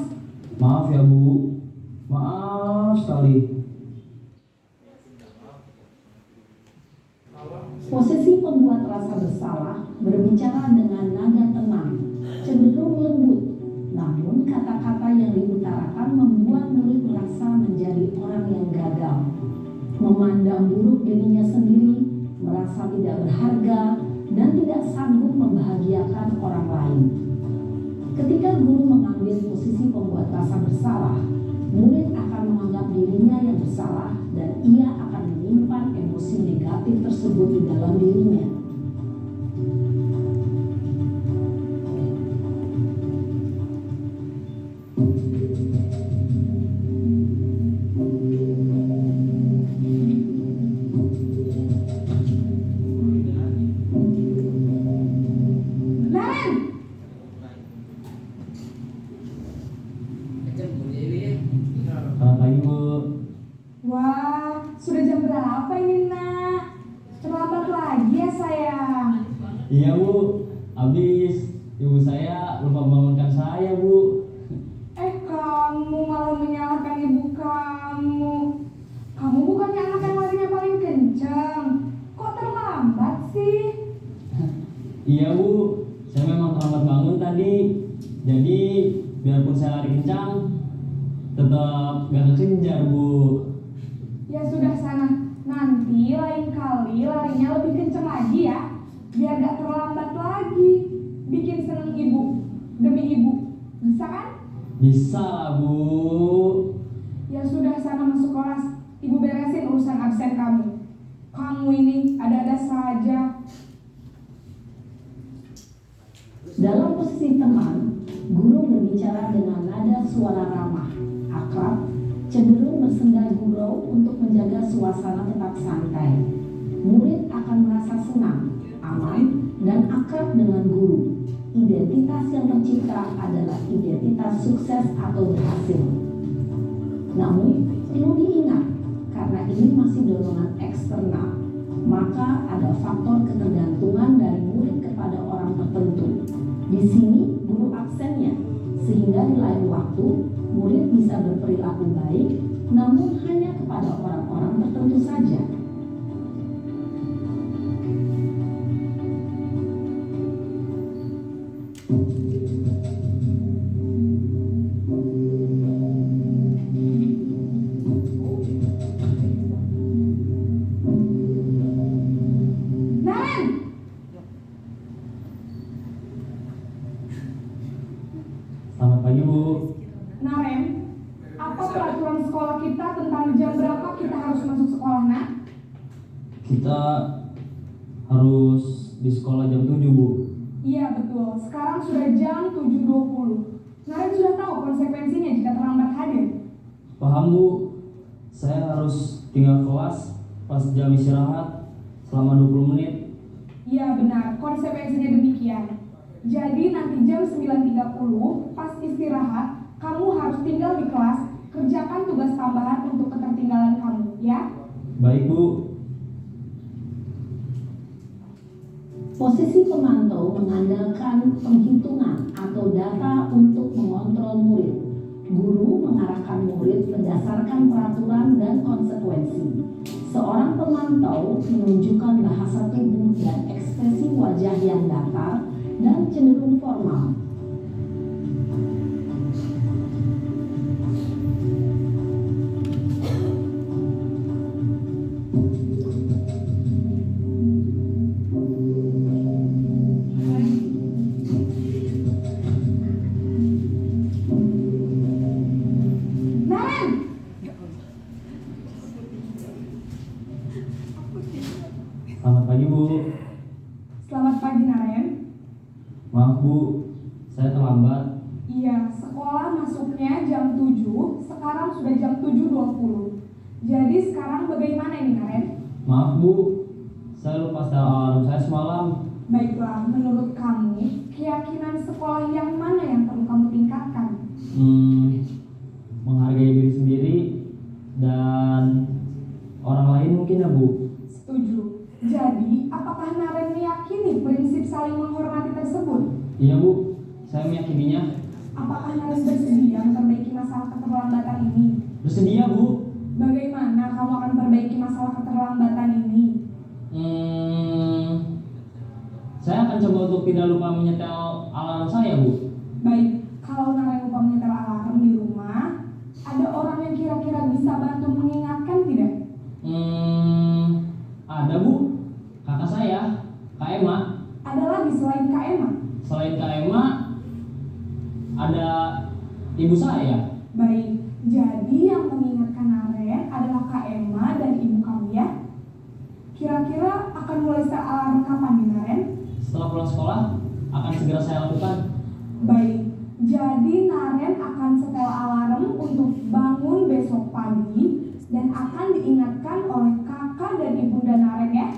Maaf ya, Bu. Maaf sekali. Posisi pembuat rasa bersalah berbicara dengan nada tenang, cenderung lembut. Namun kata-kata yang diutarakan membuat murid merasa menjadi orang yang gagal, memandang buruk dirinya sendiri, merasa tidak berharga, dan tidak sanggup membahagiakan orang lain. Ketika guru mengambil posisi pembuat rasa bersalah, murid akan menganggap dirinya yang bersalah dan ia akan menyimpan emosi emosi negatif tersebut di dalam dirinya. Naren, Selamat pagi Bu. wah, sudah jam berapa ini nak? Terlambat lagi ya sayang. Iya Bu, habis ibu saya lupa membangunkan saya Bu. Kamu malah menyalahkan ibu kamu. Kamu bukannya anak yang larinya paling kencang. Kok terlambat sih? Iya Bu, saya memang terlambat bangun tadi. Jadi biarpun saya lari kencang, tetap gak kekejar Bu. Ya sudah sana. Nanti lain kali larinya lebih kencang lagi ya. Biar gak terlambat lagi. Bikin seneng ibu. Demi ibu. Bisa kan? Bisa lah Bu. Ya sudah sana masuk kelas. Ibu beresin urusan absen kamu. Kamu ini ada-ada saja. Dalam posisi teman, guru berbicara dengan nada suara ramah, akrab, cenderung bersenda gurau untuk menjaga suasana tetap santai. Murid akan merasa senang, aman, dan akrab dengan guru. Identitas yang tercipta adalah identitas sukses atau berhasil. Namun, perlu diingat, karena ini masih dorongan eksternal, maka ada faktor ketergantungan dari murid kepada orang tertentu. Di sini, guru absennya, sehingga di lain waktu, murid bisa berperilaku baik, namun hanya kepada orang-orang tertentu saja. Naren! Selamat pagi Bu. Naren, apa peraturan sekolah kita tentang jam berapa kita harus masuk sekolah, nak? Kita harus di sekolah jam 7 Bu. Iya betul, sekarang sudah jam 7.20. Naren sudah tahu konsekuensinya jika terlambat hadir. Paham Bu, saya harus tinggal kelas pas jam istirahat selama 20 menit. Iya benar, konsekuensinya demikian. Jadi nanti jam 9.30 pas istirahat, kamu harus tinggal di kelas, kerjakan tugas tambahan untuk ketertinggalan kamu, ya? Baik Bu. Posisi pemantau mengandalkan penghitungan atau data untuk mengontrol murid. Guru mengarahkan murid berdasarkan peraturan dan konsekuensi. Seorang pemantau menunjukkan bahasa tubuh dan ekspresi wajah yang datar dan cenderung formal. Naren! Selamat pagi Bu. Selamat pagi Naren. Maaf Bu, saya terlambat. Iya, sekolah masuknya jam 7, sekarang sudah jam 7.20. Jadi sekarang bagaimana ini Naren? Maaf Bu, saya lupa setel alarm saya semalam. Baiklah, menurut kamu, keyakinan sekolah yang mana yang perlu kamu tingkatkan? Menghargai diri sendiri dan orang lain mungkin ya Bu. Setuju. Jadi, apakah Naren meyakini prinsip saling menghormati tersebut? Iya Bu, saya meyakininya. Apakah Naren bersedia memperbaiki masalah keterlambatan ini? Bersedia Bu. Bagaimana kamu akan perbaiki masalah keterlambatan ini? Saya akan coba untuk tidak lupa menyetel alarm saya Bu. Baik, kalau Naren lupa menyetel alarm di rumah, ada orang yang kira-kira bisa bantu mengingatkan tidak? Ada Bu, kakak saya, Kak Emma. Ada lagi selain Kak Emma? Selain Kak Emma, ada ibu saya. Baik, jadi yang mengingatkan Naren adalah Kak Emma dan ibu kamu ya? kapan nih Naren? Setelah pulang sekolah, akan segera saya lakukan. Baik, jadi Naren akan setel alarm untuk bangun besok pagi dan akan diingatkan oleh kakak dan ibunda Naren ya.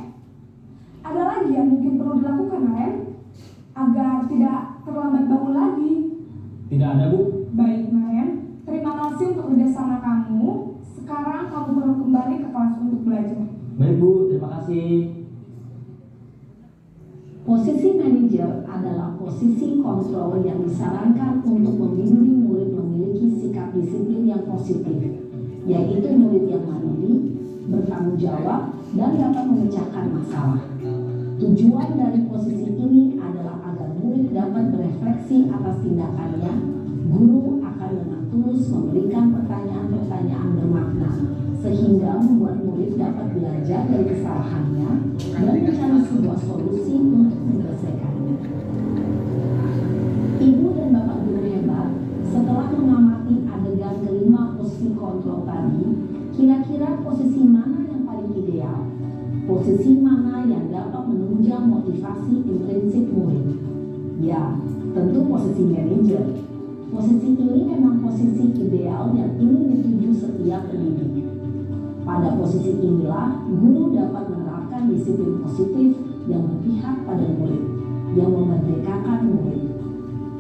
Ada lagi yang mungkin perlu dilakukan Naren agar tidak terlambat bangun lagi? Tidak ada, Bu. Baik Naren, terima kasih untuk kerjasama kamu. Sekarang kamu perlu kembali ke kelas untuk belajar. Baik, Bu. Terima kasih. Posisi manajer adalah posisi kontrol yang disarankan untuk membimbing murid memiliki sikap disiplin yang positif, yaitu murid yang mandiri, bertanggung jawab, dan dapat memecahkan masalah. Tujuan dari posisi ini adalah agar murid dapat berefleksi atas tindakannya. Guru akan dengan tulus memberikan pertanyaan-pertanyaan bermakna, sehingga membuat murid dapat belajar dari kesalahannya dan mencari sebuah solusi untuk menyelesaikannya. Ibu dan Bapak guru hebat, setelah mengamati adegan kelima posisi kontrol tadi, kira-kira posisi mana yang paling ideal? Posisi mana yang dapat menunjang motivasi intrinsik murid? Ya, tentu posisi manajer. Posisi ini memang posisi ideal yang ingin dituju setiap pendidik. Pada posisi inilah, guru dapat menerapkan disiplin positif yang berpihak pada murid, yang memerdekakan murid.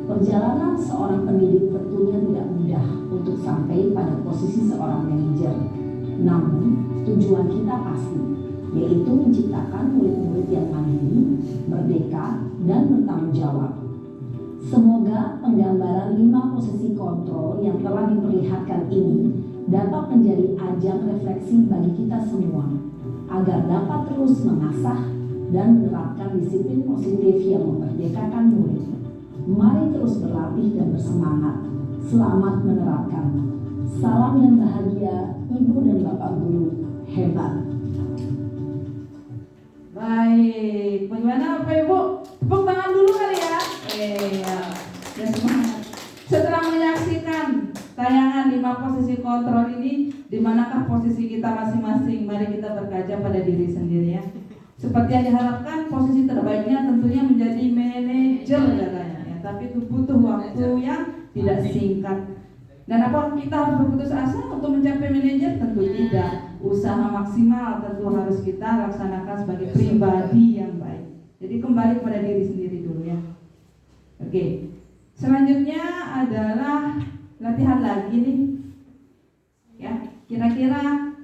Perjalanan seorang pendidik tentunya tidak mudah untuk sampai pada posisi seorang manajer. Namun, tujuan kita pasti, yaitu menciptakan murid-murid yang mandiri, merdeka, dan bertanggung jawab. Semoga penggambaran 5 posisi kontrol yang telah diperlihatkan ini dapat menjadi ajang refleksi bagi kita semua, agar dapat terus mengasah dan menerapkan disiplin positif yang memerdekakan murid. Mari terus berlatih dan bersemangat. Selamat menerapkan. Salam dan bahagia Ibu dan Bapak guru hebat. Baik, bagaimana Bapak Ibu? Tepuk tangan dulu kali ya. Ya semangat. Setelah menyaksikan tayangan 5 posisi kontrol ini, di manakah posisi kita masing-masing? Mari kita berkaca pada diri sendiri ya. Seperti yang diharapkan, posisi terbaiknya tentunya menjadi manajer katanya ya. Tapi itu butuh waktu yang tidak singkat. Dan apakah kita harus berputus asa untuk mencapai manajer? Tentu tidak. Usaha maksimal tentu harus kita laksanakan sebagai pribadi yang baik. Jadi kembali pada diri sendiri dulu ya. Oke. Selanjutnya adalah latihan lagi nih. Ya, kira-kira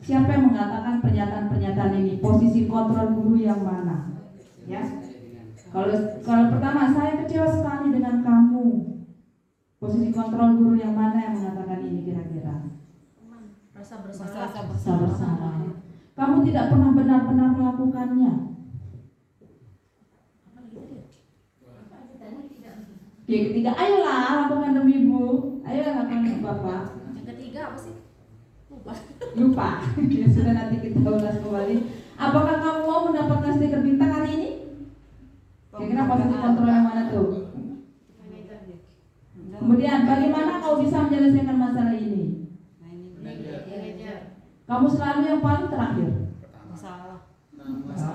siapa yang mengatakan pernyataan-pernyataan ini? Posisi kontrol guru yang mana? Ya. Kalau pertama, saya kecewa sekali dengan kamu. Posisi kontrol guru yang mana yang mengatakan ini kira-kira? Rasa bersalah. Rasa bersalah. Kamu tidak pernah benar-benar melakukannya. Yang ketiga, ayolah lakukan demi ibu. Ayolah lakukan demi bapak. Yang ketiga apa sih? Lupa. Ya sudah, nanti kita ulas kembali. Apakah kamu mau mendapatkan stiker bintang hari ini? Kira-kira posisi kontrol yang mana tuh? Kemudian, bagaimana kau bisa menyelesaikan masalah ini? Kamu selalu yang paling terakhir.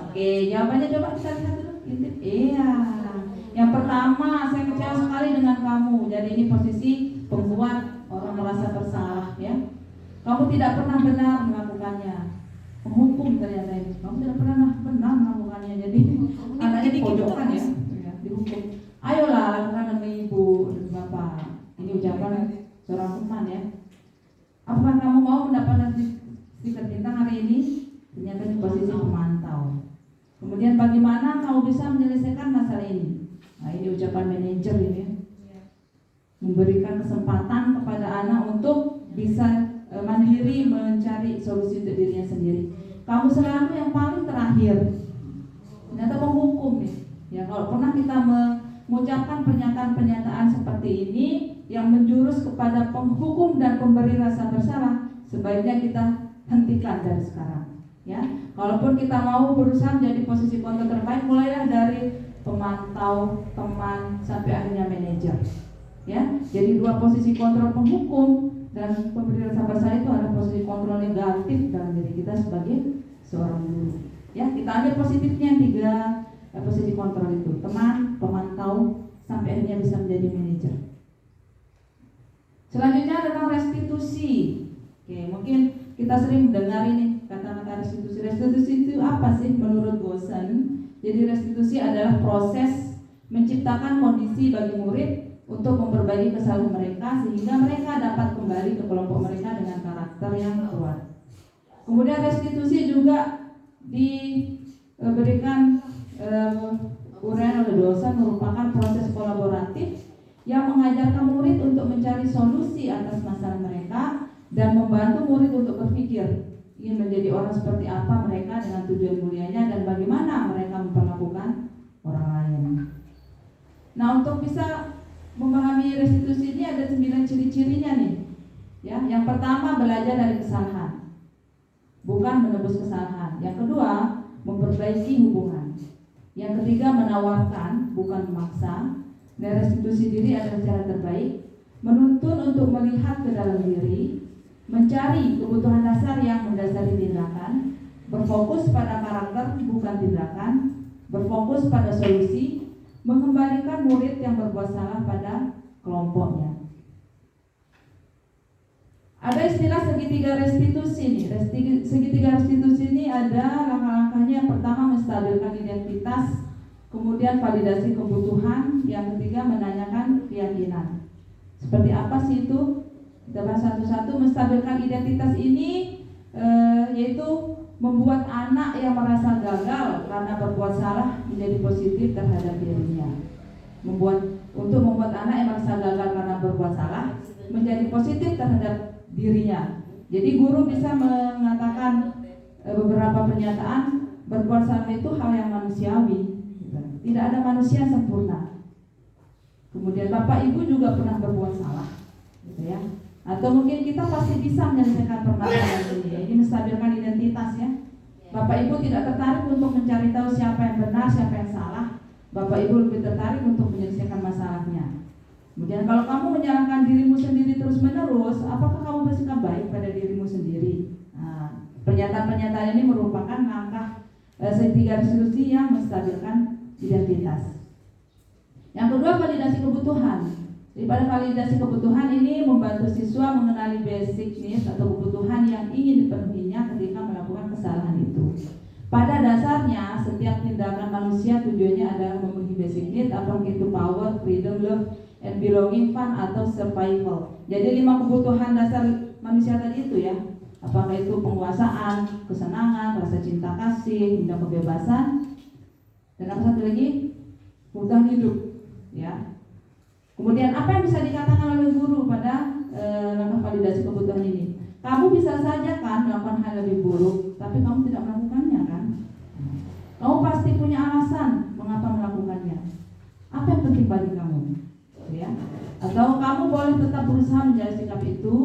Oke, jawabannya coba kita lihat dulu. Iya. Yang pertama, saya kecewa sekali dengan kamu. Jadi ini posisi pembuat orang merasa bersalah ya. Kamu tidak pernah benar melakukannya. Penghukum ternyata ini. Kamu tidak pernah benar melakukannya. Jadi anaknya dipojokan ya, dihukum. Ayolah lakukan demi ibu dan bapak. Ini ucapan seorang teman ya. Apakah kamu mau mendapatkan stiker bintang hari ini? Ternyata di posisi pemantau. Kemudian bagaimana kamu bisa menyelesaikan masalah ini? Nah ini ucapan manajer ini, memberikan kesempatan kepada anak untuk bisa mandiri mencari solusi untuk dirinya sendiri. Kamu selalu yang paling terakhir. Ternyata menghukum nih. Ya kalau pernah kita mengucapkan pernyataan-pernyataan seperti ini yang menjurus kepada penghukum dan pemberi rasa bersalah, sebaiknya kita hentikan dari sekarang. Ya, kalaupun kita mau berusaha menjadi posisi kontrol terbaik, mulailah dari pemantau, teman, sampai akhirnya manajer. Ya, jadi 2 posisi kontrol penghukum dan pemberi rasa bersalah itu adalah posisi kontrol negatif dalam diri kita sebagai seorang guru. Ya, kita ambil positifnya 3 posisi kontrol itu, teman, pemantau, sampai akhirnya bisa menjadi manajer. Selanjutnya tentang restitusi. Oke, mungkin kita sering mendengar ini kata-kata restitusi. Restitusi itu apa sih menurut Gosen? Jadi restitusi adalah proses menciptakan kondisi bagi murid untuk memperbaiki kesalahan mereka sehingga mereka dapat kembali ke kelompok mereka dengan karakter yang kuat. Kemudian restitusi juga diberikan uraian oleh dosen merupakan proses kolaboratif yang mengajarkan murid untuk mencari solusi atas masalah mereka dan membantu murid untuk berpikir ingin menjadi orang seperti apa mereka dengan tujuan mulianya dan bagaimana mereka memperlakukan orang lain. Nah, untuk bisa memahami restitusi ini ada 9 ciri-cirinya nih. Ya, yang pertama belajar dari kesalahan, bukan menebus kesalahan. Yang kedua, memperbaiki hubungan. Yang ketiga, menawarkan, bukan memaksa. Dan restitusi diri adalah cara terbaik, menuntun untuk melihat ke dalam diri, mencari kebutuhan dasar yang mendasari tindakan, berfokus pada karakter bukan tindakan, berfokus pada solusi, mengembalikan murid yang berbuat salah pada kelompoknya. Ada istilah segitiga restitusi nih. Segitiga restitusi ini ada langkah-langkahnya. Yang pertama, menstabilkan identitas, kemudian validasi kebutuhan, yang ketiga menanyakan keyakinan. Seperti apa sih itu? Kita bahas satu-satu. Menstabilkan identitas ini yaitu membuat anak yang merasa gagal karena berbuat salah menjadi positif terhadap dirinya. Untuk membuat anak yang merasa gagal karena berbuat salah menjadi positif terhadap dirinya. Jadi guru bisa mengatakan beberapa pernyataan, berbuat salah itu hal yang manusiawi. Tidak ada manusia sempurna. Kemudian Bapak Ibu juga pernah berbuat salah, gitu ya. Atau mungkin kita pasti bisa menyelesaikan permasalahan ini. Ini menstabilkan identitas ya. Bapak Ibu tidak tertarik untuk mencari tahu siapa yang benar, siapa yang salah. Bapak Ibu lebih tertarik untuk menyelesaikan masalahnya. Kemudian kalau kamu menyalahkan dirimu sendiri terus-menerus, apakah kamu bersikap baik pada dirimu sendiri? Nah, pernyataan-pernyataan ini merupakan langkah segitiga restitusi yang menstabilkan identitas. Yang kedua, validasi kebutuhan. Jadi pada validasi kebutuhan ini membantu siswa mengenali basic needs atau kebutuhan yang ingin dipenuhinya ketika melakukan kesalahan itu. Pada dasarnya, setiap tindakan manusia tujuannya adalah memenuhi basic need, apakah itu power, freedom, love, and belonging, fun, atau survival. Jadi 5 kebutuhan dasar manusia tadi itu ya. Apakah itu penguasaan, kesenangan, rasa cinta kasih, hingga kebebasan. Dan apa satu lagi? Kebutuhan hidup, ya. Kemudian apa yang bisa dikatakan oleh guru pada langkah validasi kebutuhan ini? Kamu bisa saja kan melakukan hal lebih buruk, tapi kamu tidak melakukannya kan? Kamu pasti punya alasan mengapa melakukannya. Apa yang penting bagi kamu? Ya. Atau kamu boleh tetap berusaha menjaga sikap itu,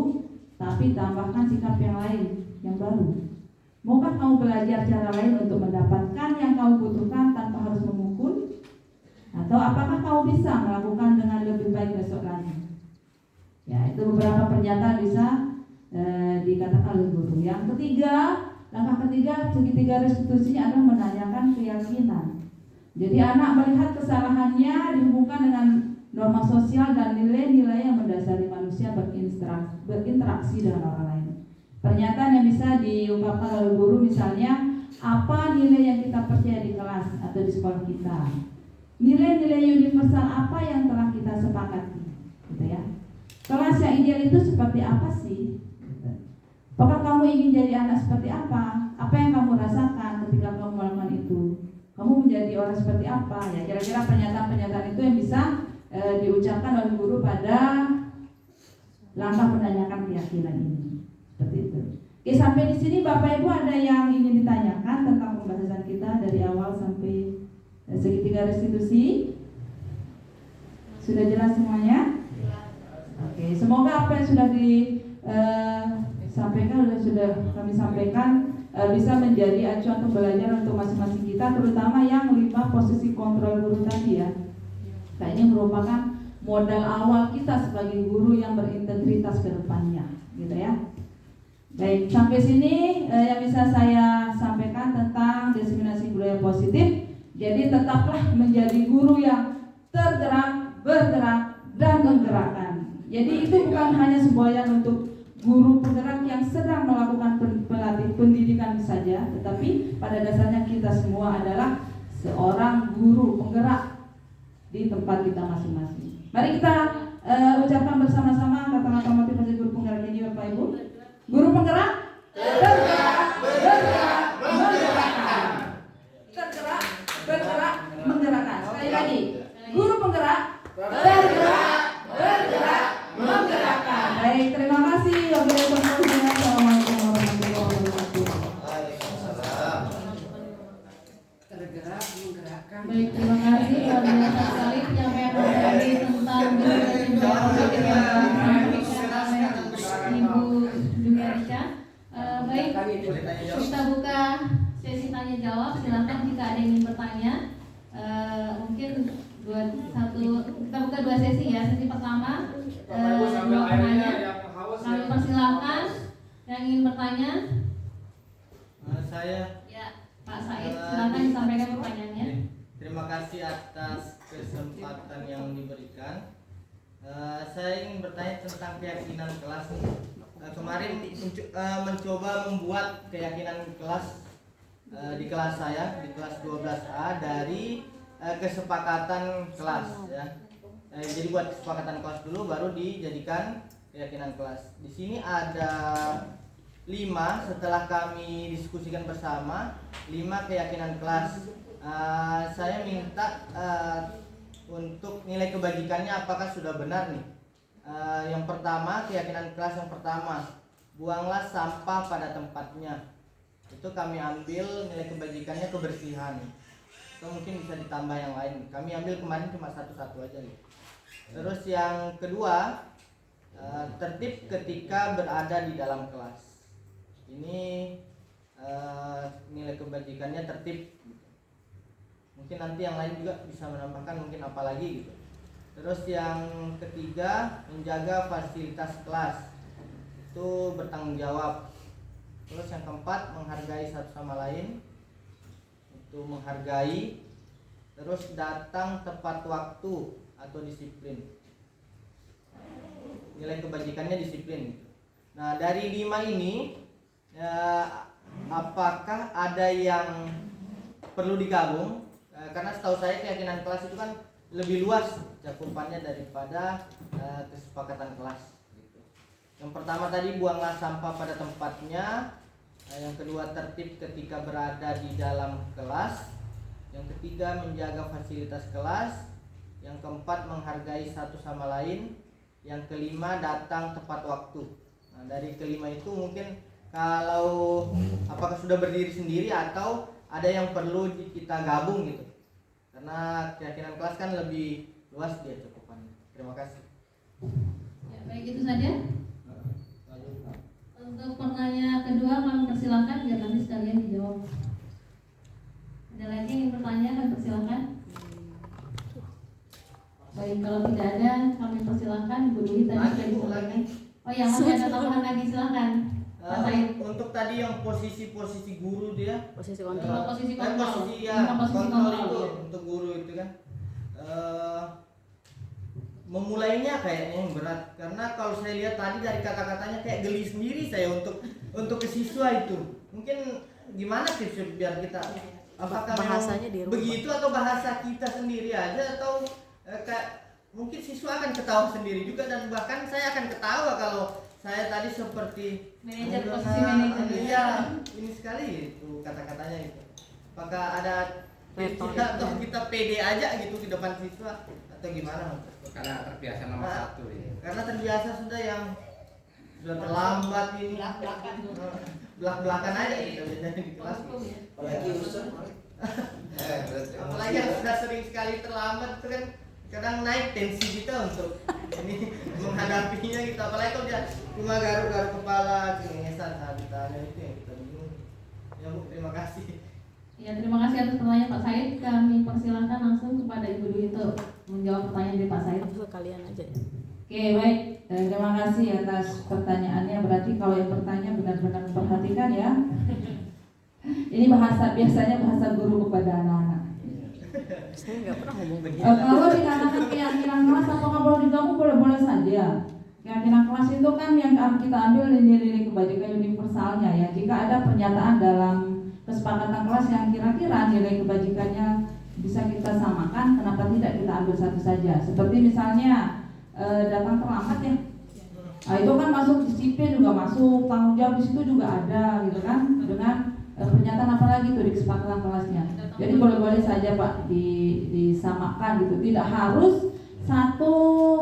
tapi tambahkan sikap yang lain, yang baru. Maukah kamu belajar cara lain untuk mendapatkan yang kamu butuhkan tanpa harus memukul? Atau apakah kamu bisa melakukan dengan lebih baik besok lagi? Ya, itu beberapa pernyataan bisa dikatakan oleh guru. Yang ketiga, langkah ketiga segitiga restitusinya adalah menanyakan keyakinan. Jadi anak melihat kesalahannya dihubungkan dengan norma sosial dan nilai-nilai yang mendasari manusia berinteraksi dengan orang lain. Pernyataan yang bisa diungkapkan oleh guru misalnya, apa nilai yang kita percaya di kelas atau di sekolah kita? Nilai-nilai universal apa yang telah kita sepakati, gitu ya. Kelas yang ideal itu seperti apa sih? Apakah kamu ingin jadi anak seperti apa? Apa yang kamu rasakan ketika kamu melakukan itu? Kamu menjadi orang seperti apa? Ya, kira-kira pernyataan-pernyataan itu yang bisa diucapkan oleh guru pada langkah menanyakan keyakinan ini. Seperti itu. Oke, sampai di sini Bapak Ibu ada yang ingin ditanyakan tentang pembahasan kita dari awal sampai segitiga restitusi? Sudah jelas semuanya? Oke, semoga apa yang sudah disampaikan sudah kami sampaikan bisa menjadi acuan pembelajaran untuk masing-masing kita, terutama yang 5 posisi kontrol guru tadi ya. Nah, ini merupakan modal awal kita sebagai guru yang berintegritas ke depannya, gitu ya. Baik, sampai sini yang bisa saya sampaikan tentang diseminasi budaya positif. Jadi tetaplah menjadi guru yang tergerak, bergerak, dan menggerakkan. Jadi itu bukan hanya semboyan untuk guru penggerak yang sedang melakukan pendidikan saja, tetapi pada dasarnya kita semua adalah seorang guru penggerak di tempat kita masing-masing. Mari kita ucapkan bersama-sama kata-kata motivasi guru penggerak ini, Bapak Ibu. Guru penggerak, tergerak, bergerak, menggerakkan. Tergerak, bergerak, menggerakkan. Sekali lagi, guru penggerak, tergerak, bergerak, menggerakkan. Baik, terima kasih. Assalamualaikum warahmatullahi wabarakatuh. Tergerak menggerakkan. Baik, terima kasih luar biasa sekali penyampaian materi tentang budaya positif yang telah disampaikan oleh Ibu Duyarisha. Baik, kita buka sesi tanya jawab. Silakan jika ada yang ingin bertanya. Mungkin kita buka dua sesi ya. Sesi pertama dua penanya. Kami persilahkan yang ingin bertanya. Saya Ya, Pak Said, silakan disampaikan pertanyaannya. terima kasih atas kesempatan yang diberikan. Saya ingin bertanya tentang keyakinan kelas nih. Kemarin mencoba membuat keyakinan kelas di kelas saya, di kelas 12A dari kesepakatan kelas ya. Jadi buat kesepakatan kelas dulu baru dijadikan keyakinan kelas. Di sini ada 5 setelah kami diskusikan bersama, 5 keyakinan kelas. Saya minta untuk nilai kebajikannya apakah sudah benar nih. Yang pertama, keyakinan kelas yang pertama, buanglah sampah pada tempatnya. Itu kami ambil nilai kebajikannya kebersihan. Atau mungkin bisa ditambah yang lain. Kami ambil kemarin cuma satu-satu aja nih. Terus yang kedua, tertib ketika berada di dalam kelas. Ini nilai kebajikannya tertib. Mungkin nanti yang lain juga bisa menambahkan mungkin apa lagi gitu. Terus yang ketiga, menjaga fasilitas kelas. Itu bertanggung jawab. Terus yang keempat, menghargai satu sama lain. Itu menghargai. Terus datang tepat waktu atau disiplin. Nilai kebajikannya disiplin. Nah, dari 5 ini apakah ada yang perlu digabung? Karena setahu saya keyakinan kelas itu kan lebih luas cakupannya daripada kesepakatan kelas gitu. Yang pertama tadi, buanglah sampah pada tempatnya. Yang kedua, tertib ketika berada di dalam kelas. Yang ketiga, menjaga fasilitas kelas. Yang keempat, menghargai satu sama lain. Yang kelima, datang tepat waktu. Nah, dari kelima itu mungkin kalau apakah sudah berdiri sendiri atau ada yang perlu kita gabung gitu. Karena keyakinan kelas kan lebih luas dia cakupannya. Terima kasih. Ya, baik, itu saja. Untuk pertanyaan kedua kami persilahkan biar nanti sekalian dijawab. Ada lagi yang ingin bertanya, kami persilahkan. Baik, kalau tidak ada kami persilahkan. Ibu Dwi tadi sudah disampaikan. Oh ya, masih ada tambahan lagi, silahkan. Untuk tadi yang posisi guru dia, Posisi kontrol. posisi Posisi kontrol itu kontrol. untuk guru itu kan memulainya kayaknya yang berat, karena kalau saya lihat tadi dari kata-katanya kayak geli sendiri saya untuk ke siswa itu. Mungkin gimana sih biar kita apakah Bahasanya dirubah. begitu atau bahasa kita sendiri aja atau mungkin siswa akan ketawa sendiri juga, dan bahkan saya akan ketawa kalau saya tadi seperti Manajer, posisi manajer. Iya, ini sekali itu kata-katanya itu. Apakah ada atau kita pede aja gitu di depan siswa atau gimana? Karena terbiasa nomor satu ya. Karena terbiasa sudah yang sudah terlambat ini. Belak-belakan aja gitu biasanya di kelas. Apalagi usul. Apalagi yang sudah sering sekali terlambat itu kan kadang naik tensi kita untuk ini menghadapinya gitu. Apalagi kalau dia cuma garuk-garuk kepala, cengengesan ditanya itu yang kita bingung. Ya Bu, terima kasih. Ya, terima kasih atas pertanyaan Pak Said. Kami persilahkan langsung kepada Ibu Dwi untuk menjawab pertanyaan dari Pak Said. Kalian aja ya. Oke, baik. Terima kasih atas pertanyaannya. Berarti kalau yang bertanya benar-benar memperhatikan ya. Ini biasanya bahasa guru kepada anak-anak. Saya nggak pernah ngomong begini. Kalau dikatakan keyakinan kelas, apakah boleh digabung? Boleh-boleh saja. Keyakinan kelas itu kan yang kita ambil nilai-nilai kebajikan universalnya ya. Jika ada pernyataan dalam kesepakatan kelas yang kira-kira nilai kebajikannya bisa kita samakan, kenapa tidak kita ambil satu saja? Seperti misalnya datang terlambat ya. Nah, itu kan masuk disiplin juga masuk, tanggung jawab di situ juga ada gitu kan. Dengan pernyataan apa lagi tuh di kesepakatan kelasnya. Jadi boleh-boleh saja Pak disamakan gitu. Tidak harus satu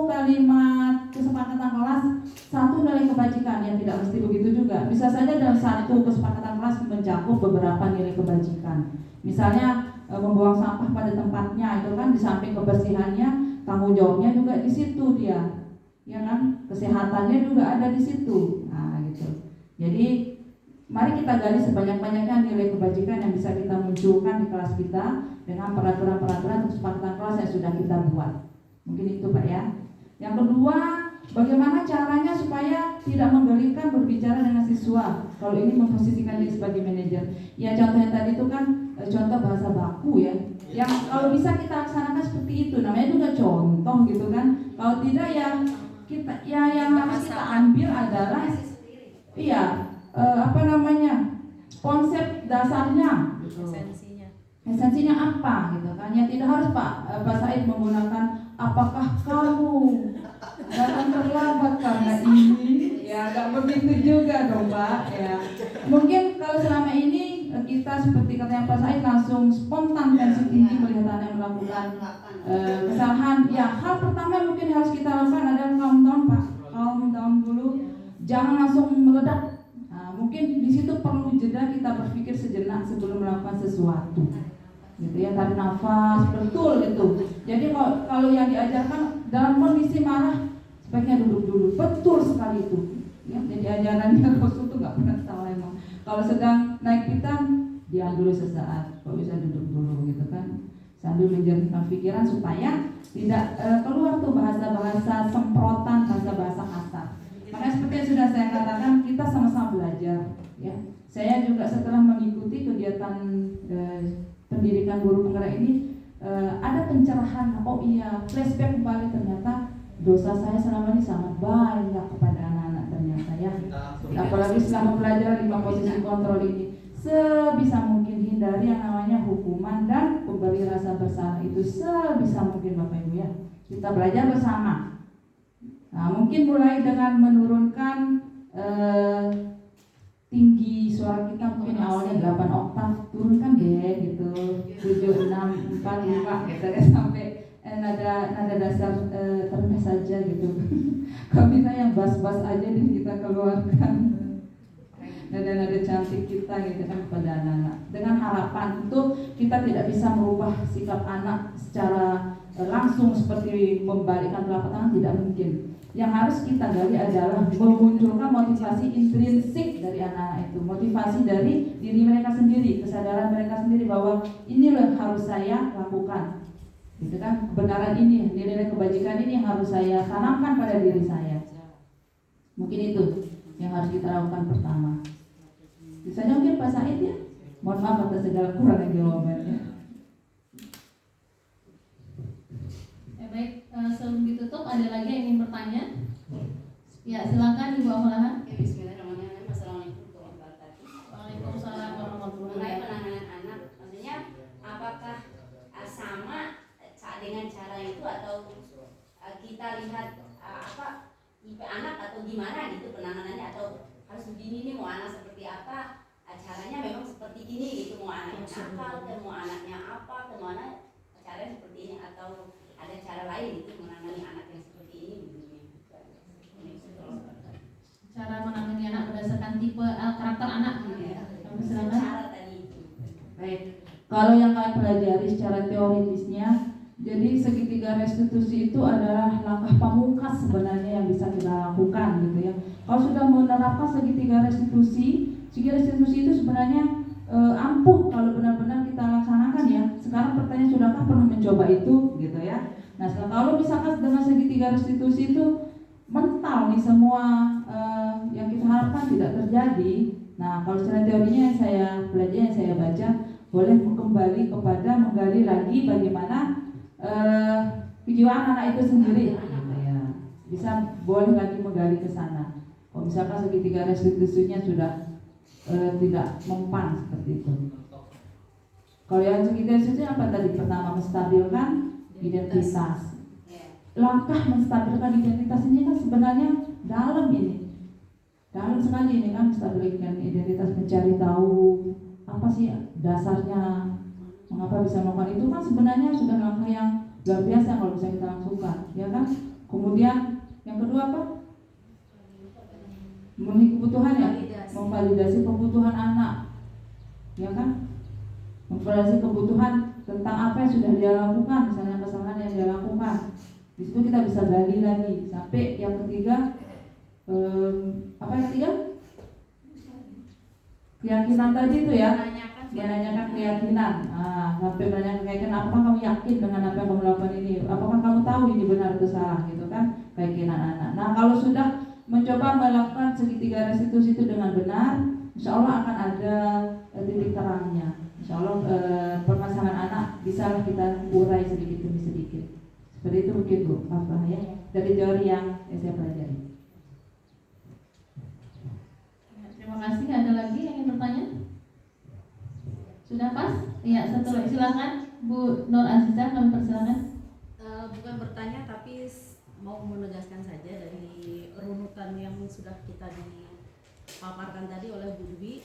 kalimat kesepakatan kelas satu nilai kebajikan, yang tidak mesti begitu juga. Bisa saja dalam satu kesepakatan kelas mencakup beberapa nilai kebajikan. Misalnya membuang sampah pada tempatnya, itu kan di samping kebersihannya, tanggung jawabnya juga di situ dia, ya kan? Kesehatannya juga ada di situ. Nah, gitu. Jadi mari kita gali sebanyak-banyaknya nilai kebajikan yang bisa kita munculkan di kelas kita dengan peraturan-peraturan kesepakatan kelas yang sudah kita buat. Mungkin itu Pak ya. Yang kedua, bagaimana caranya supaya tidak menggelikan berbicara dengan siswa kalau ini memposisikan diri sebagai manajer. Ya contohnya tadi itu kan contoh bahasa baku ya. Yang kalau bisa kita laksanakan seperti itu, namanya juga contoh gitu kan. Kalau tidak ya kita ya yang harus kita ambil adalah konsep dasarnya gitu. Esensinya apa gitu kan. Ya tidak harus Pak Said menggunakan apakah kamu datang terlambat karena ini, ya nggak begitu juga dong Pak ya. Mungkin kalau selama ini kita seperti katanya Pak Said langsung spontan tensi tinggi melihat anak yang melakukan kesalahan. Ya hal pertama yang mungkin harus kita lakukan adalah calm down Pak, calm down dulu, jangan langsung meledak. Nah, mungkin di situ perlu jeda, kita berpikir sejenak sebelum melakukan sesuatu. Gitu ya, tarik nafas betul gitu. Jadi kalau yang diajarkan dalam kondisi marah sebaiknya duduk dulu, betul sekali itu ya. Jadi ajarannya Rasul itu nggak pernah salah emang. Kalau sedang naik pitam diam dulu sesaat, kalau bisa duduk dulu gitu kan, sambil menjernihkan pikiran supaya tidak keluar tuh bahasa-bahasa semprotan, bahasa-bahasa kasar. Makanya seperti yang sudah saya katakan, kita sama-sama belajar ya. Saya juga setelah mengikuti kegiatan pendidikan guru penggerak ini ada pencerahan. Oh iya, flashback kembali, ternyata dosa saya selama ini sangat banyak kepada anak-anak ternyata ya. Apalagi setelah mempelajari 5 posisi kontrol ini, sebisa mungkin hindari yang namanya hukuman dan pemberi rasa bersalah itu sebisa mungkin Bapak Ibu ya. Kita belajar bersama. Nah, mungkin mulai dengan menurunkan tinggi suara kita, mungkin awalnya 8 oktav, turunkan deh gitu 7, 6, 4, 5 gitu ya, sampai nada dasar terendah saja gitu. Kalau bisa yang bas-bas aja nih kita keluarkan, nada-nada cantik kita gitu kan kepada anak-anak. Dengan harapan itu kita tidak bisa merubah sikap anak secara langsung seperti membalikkan telapak tangan, tidak mungkin. Yang harus kita gali adalah memunculkan motivasi intrinsik dari anak-anak itu, motivasi dari diri mereka sendiri, kesadaran mereka sendiri bahwa inilah harus saya lakukan, gitu kan? Kebenaran ini, nilai kebajikan ini harus saya tanamkan pada diri saya. Mungkin itu yang harus kita lakukan pertama. Bisa mungkin Pak Said ya. Mohon maaf atas segala kurang jawabannya. Baik, sebelum ditutup ada lagi yang ingin bertanya? Ya, silakan Ibu Amalahan. Bismillahirrahmanirrahim. Assalamualaikum warahmatullahi wabarakatuh. Waalaikumsalam warahmatullahi Mengenai wabarakatuh. penanganan anak, maksudnya apakah sama dengan cara itu atau kita lihat tipe anak atau gimana gitu penanganannya, atau harus begini nih, mau anak seperti apa caranya, memang seperti ini gitu, mau anaknya nakal, mau anaknya apa, kemana caranya seperti ini, atau ada cara lain itu menangani anak yang seperti ini begini. Cara menangani anak berdasarkan tipe karakter anak gitu ya. Silakan. Cara tadi itu. Baik, kalau yang kalian pelajari secara teoritisnya, jadi segitiga restitusi itu adalah langkah pamungkas sebenarnya yang bisa kita lakukan gitu ya. Kalau sudah menerapkan segitiga restitusi itu sebenarnya ampuh kalau benar-benar kita laksanakan ya. Sekarang pertanyaan, sudahkah pernah mencoba itu gitu ya. Nah, kalau misalkan dengan segitiga restitusi itu mental nih semua yang kita harapkan tidak terjadi. Nah, kalau secara teorinya yang saya belajar, yang saya baca, boleh kembali kepada menggali lagi bagaimana kejiwaan anak itu sendiri. Ya, bisa boleh lagi menggali ke sana. Kalau misalkan segitiga restitusinya sudah tidak mempan seperti itu. Kalau yang segitiga restitusi apa tadi? Pertama, menstabilkan identitas. Langkah menstabilkan identitas ini kan sebenarnya dalam sekali ini kan, menstabilkan identitas, mencari tahu apa sih dasarnya mengapa bisa melakukan itu, kan sebenarnya sudah langkah yang luar biasa kalau bisa kita langsungkan, ya kan? Kemudian yang kedua apa? Memenuhi kebutuhan ya, memvalidasi kebutuhan anak, ya kan? Memvalidasi kebutuhan tentang apa yang sudah dia lakukan, misalnya kesalahan yang dia lakukan. Di situ kita bisa gali lagi sampai yang ketiga, apa yang ketiga? Keyakinan tadi itu ya, menanyakan keyakinan. Sampai menanyakan keyakinan, apakah kamu yakin dengan apa yang kamu lakukan ini? Apakah kamu tahu ini benar atau salah, gitu kan? Keyakinan anak. Nah, kalau sudah mencoba melakukan segitiga restitusi itu dengan benar, insya Allah akan ada titik terangnya. Insya Allah permasalahan anak bisa kita urai sedikit demi sedikit. Seperti itu mungkin Bu, apa ya? Dari teori yang saya pelajari. Terima kasih. Ada lagi yang ingin bertanya? Sudah pas? Iya, satu lagi. Silakan Bu Nur Azizah, kami persilakan. Bukan bertanya tapi mau menegaskan saja dari runutan yang sudah kita dipaparkan tadi oleh Bu Dwi.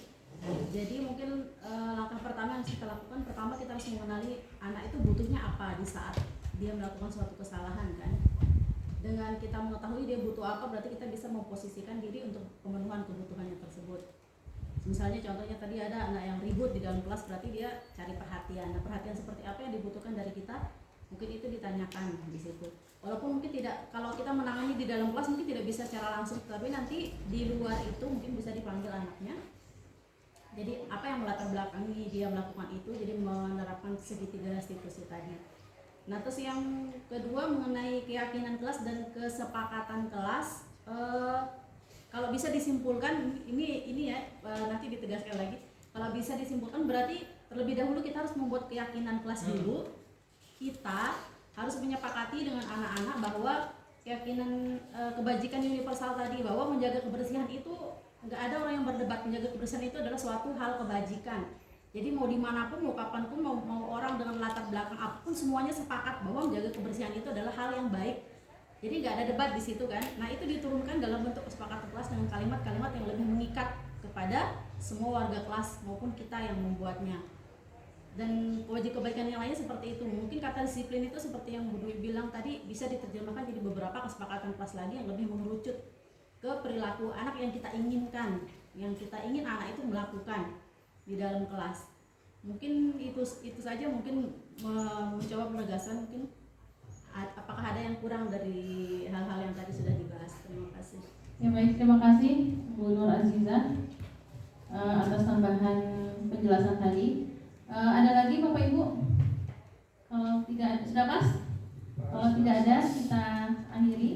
Jadi mungkin langkah pertama yang kita lakukan, pertama kita harus mengenali anak itu butuhnya apa di saat dia melakukan suatu kesalahan kan. Dengan kita mengetahui dia butuh apa, berarti kita bisa memposisikan diri untuk pemenuhan kebutuhannya tersebut. Misalnya contohnya tadi ada anak yang ribut di dalam kelas, berarti dia cari perhatian. Nah, perhatian seperti apa yang dibutuhkan dari kita, mungkin itu ditanyakan di situ. Walaupun mungkin tidak, kalau kita menangani di dalam kelas mungkin tidak bisa secara langsung, tapi nanti di luar itu mungkin bisa dipanggil anaknya. Jadi apa yang melatar belakangi dia melakukan itu, jadi menerapkan segitiga restitusi tadi. Nah, terus yang kedua mengenai keyakinan kelas dan kesepakatan kelas, kalau bisa disimpulkan ini ya, nanti ditegaskan lagi. Kalau bisa disimpulkan berarti terlebih dahulu kita harus membuat keyakinan kelas dulu. Kita harus menyepakati dengan anak-anak bahwa keyakinan kebajikan universal tadi, bahwa menjaga kebersihan itu nggak ada orang yang berdebat, menjaga kebersihan itu adalah suatu hal kebajikan. Jadi mau dimanapun, mau kapanpun, mau orang dengan latar belakang apapun, semuanya sepakat bahwa menjaga kebersihan itu adalah hal yang baik. Jadi nggak ada debat di situ kan. Nah, itu diturunkan dalam bentuk kesepakatan kelas dengan kalimat-kalimat yang lebih mengikat kepada semua warga kelas maupun kita yang membuatnya. Dan kewajiban yang lainnya seperti itu. Mungkin kata disiplin itu seperti yang Bu Dwi bilang tadi, bisa diterjemahkan jadi beberapa kesepakatan kelas lagi yang lebih mengerucut ke perilaku anak yang kita inginkan, yang kita ingin anak itu melakukan di dalam kelas. Mungkin itu saja, mungkin mencoba menegaskan mungkin apakah ada yang kurang dari hal-hal yang tadi sudah dibahas. Terima kasih. Ya baik, terima kasih Bu Nur Azizah atas tambahan penjelasan tadi. Ada lagi Bapak Ibu? Kalau tidak, sudah pas? Kalau tidak ada, kita akhiri.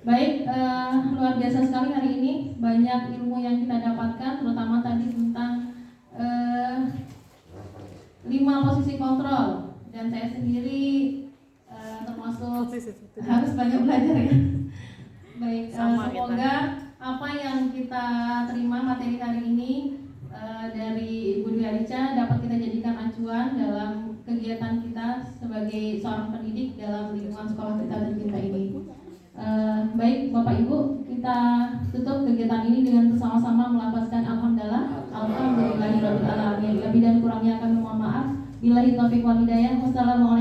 Baik, luar biasa sekali hari ini, banyak ilmu yang kita dapatkan, terutama tadi tentang 5 posisi kontrol, dan saya sendiri termasuk harus banyak belajar ya. Baik, semoga apa yang kita terima materi hari ini dari Ibu Dwi Alica dapat kita jadikan acuan dalam kegiatan kita sebagai seorang pendidik dalam lingkungan sekolah kita tercinta ini. Baik Bapak Ibu, kita tutup kegiatan ini dengan bersama-sama melafazkan alhamdulillahirabbil alamin. Lebih dan kurangnya kami mohon maaf. Billahi taufiq wal hidayah. Wassalamualaikum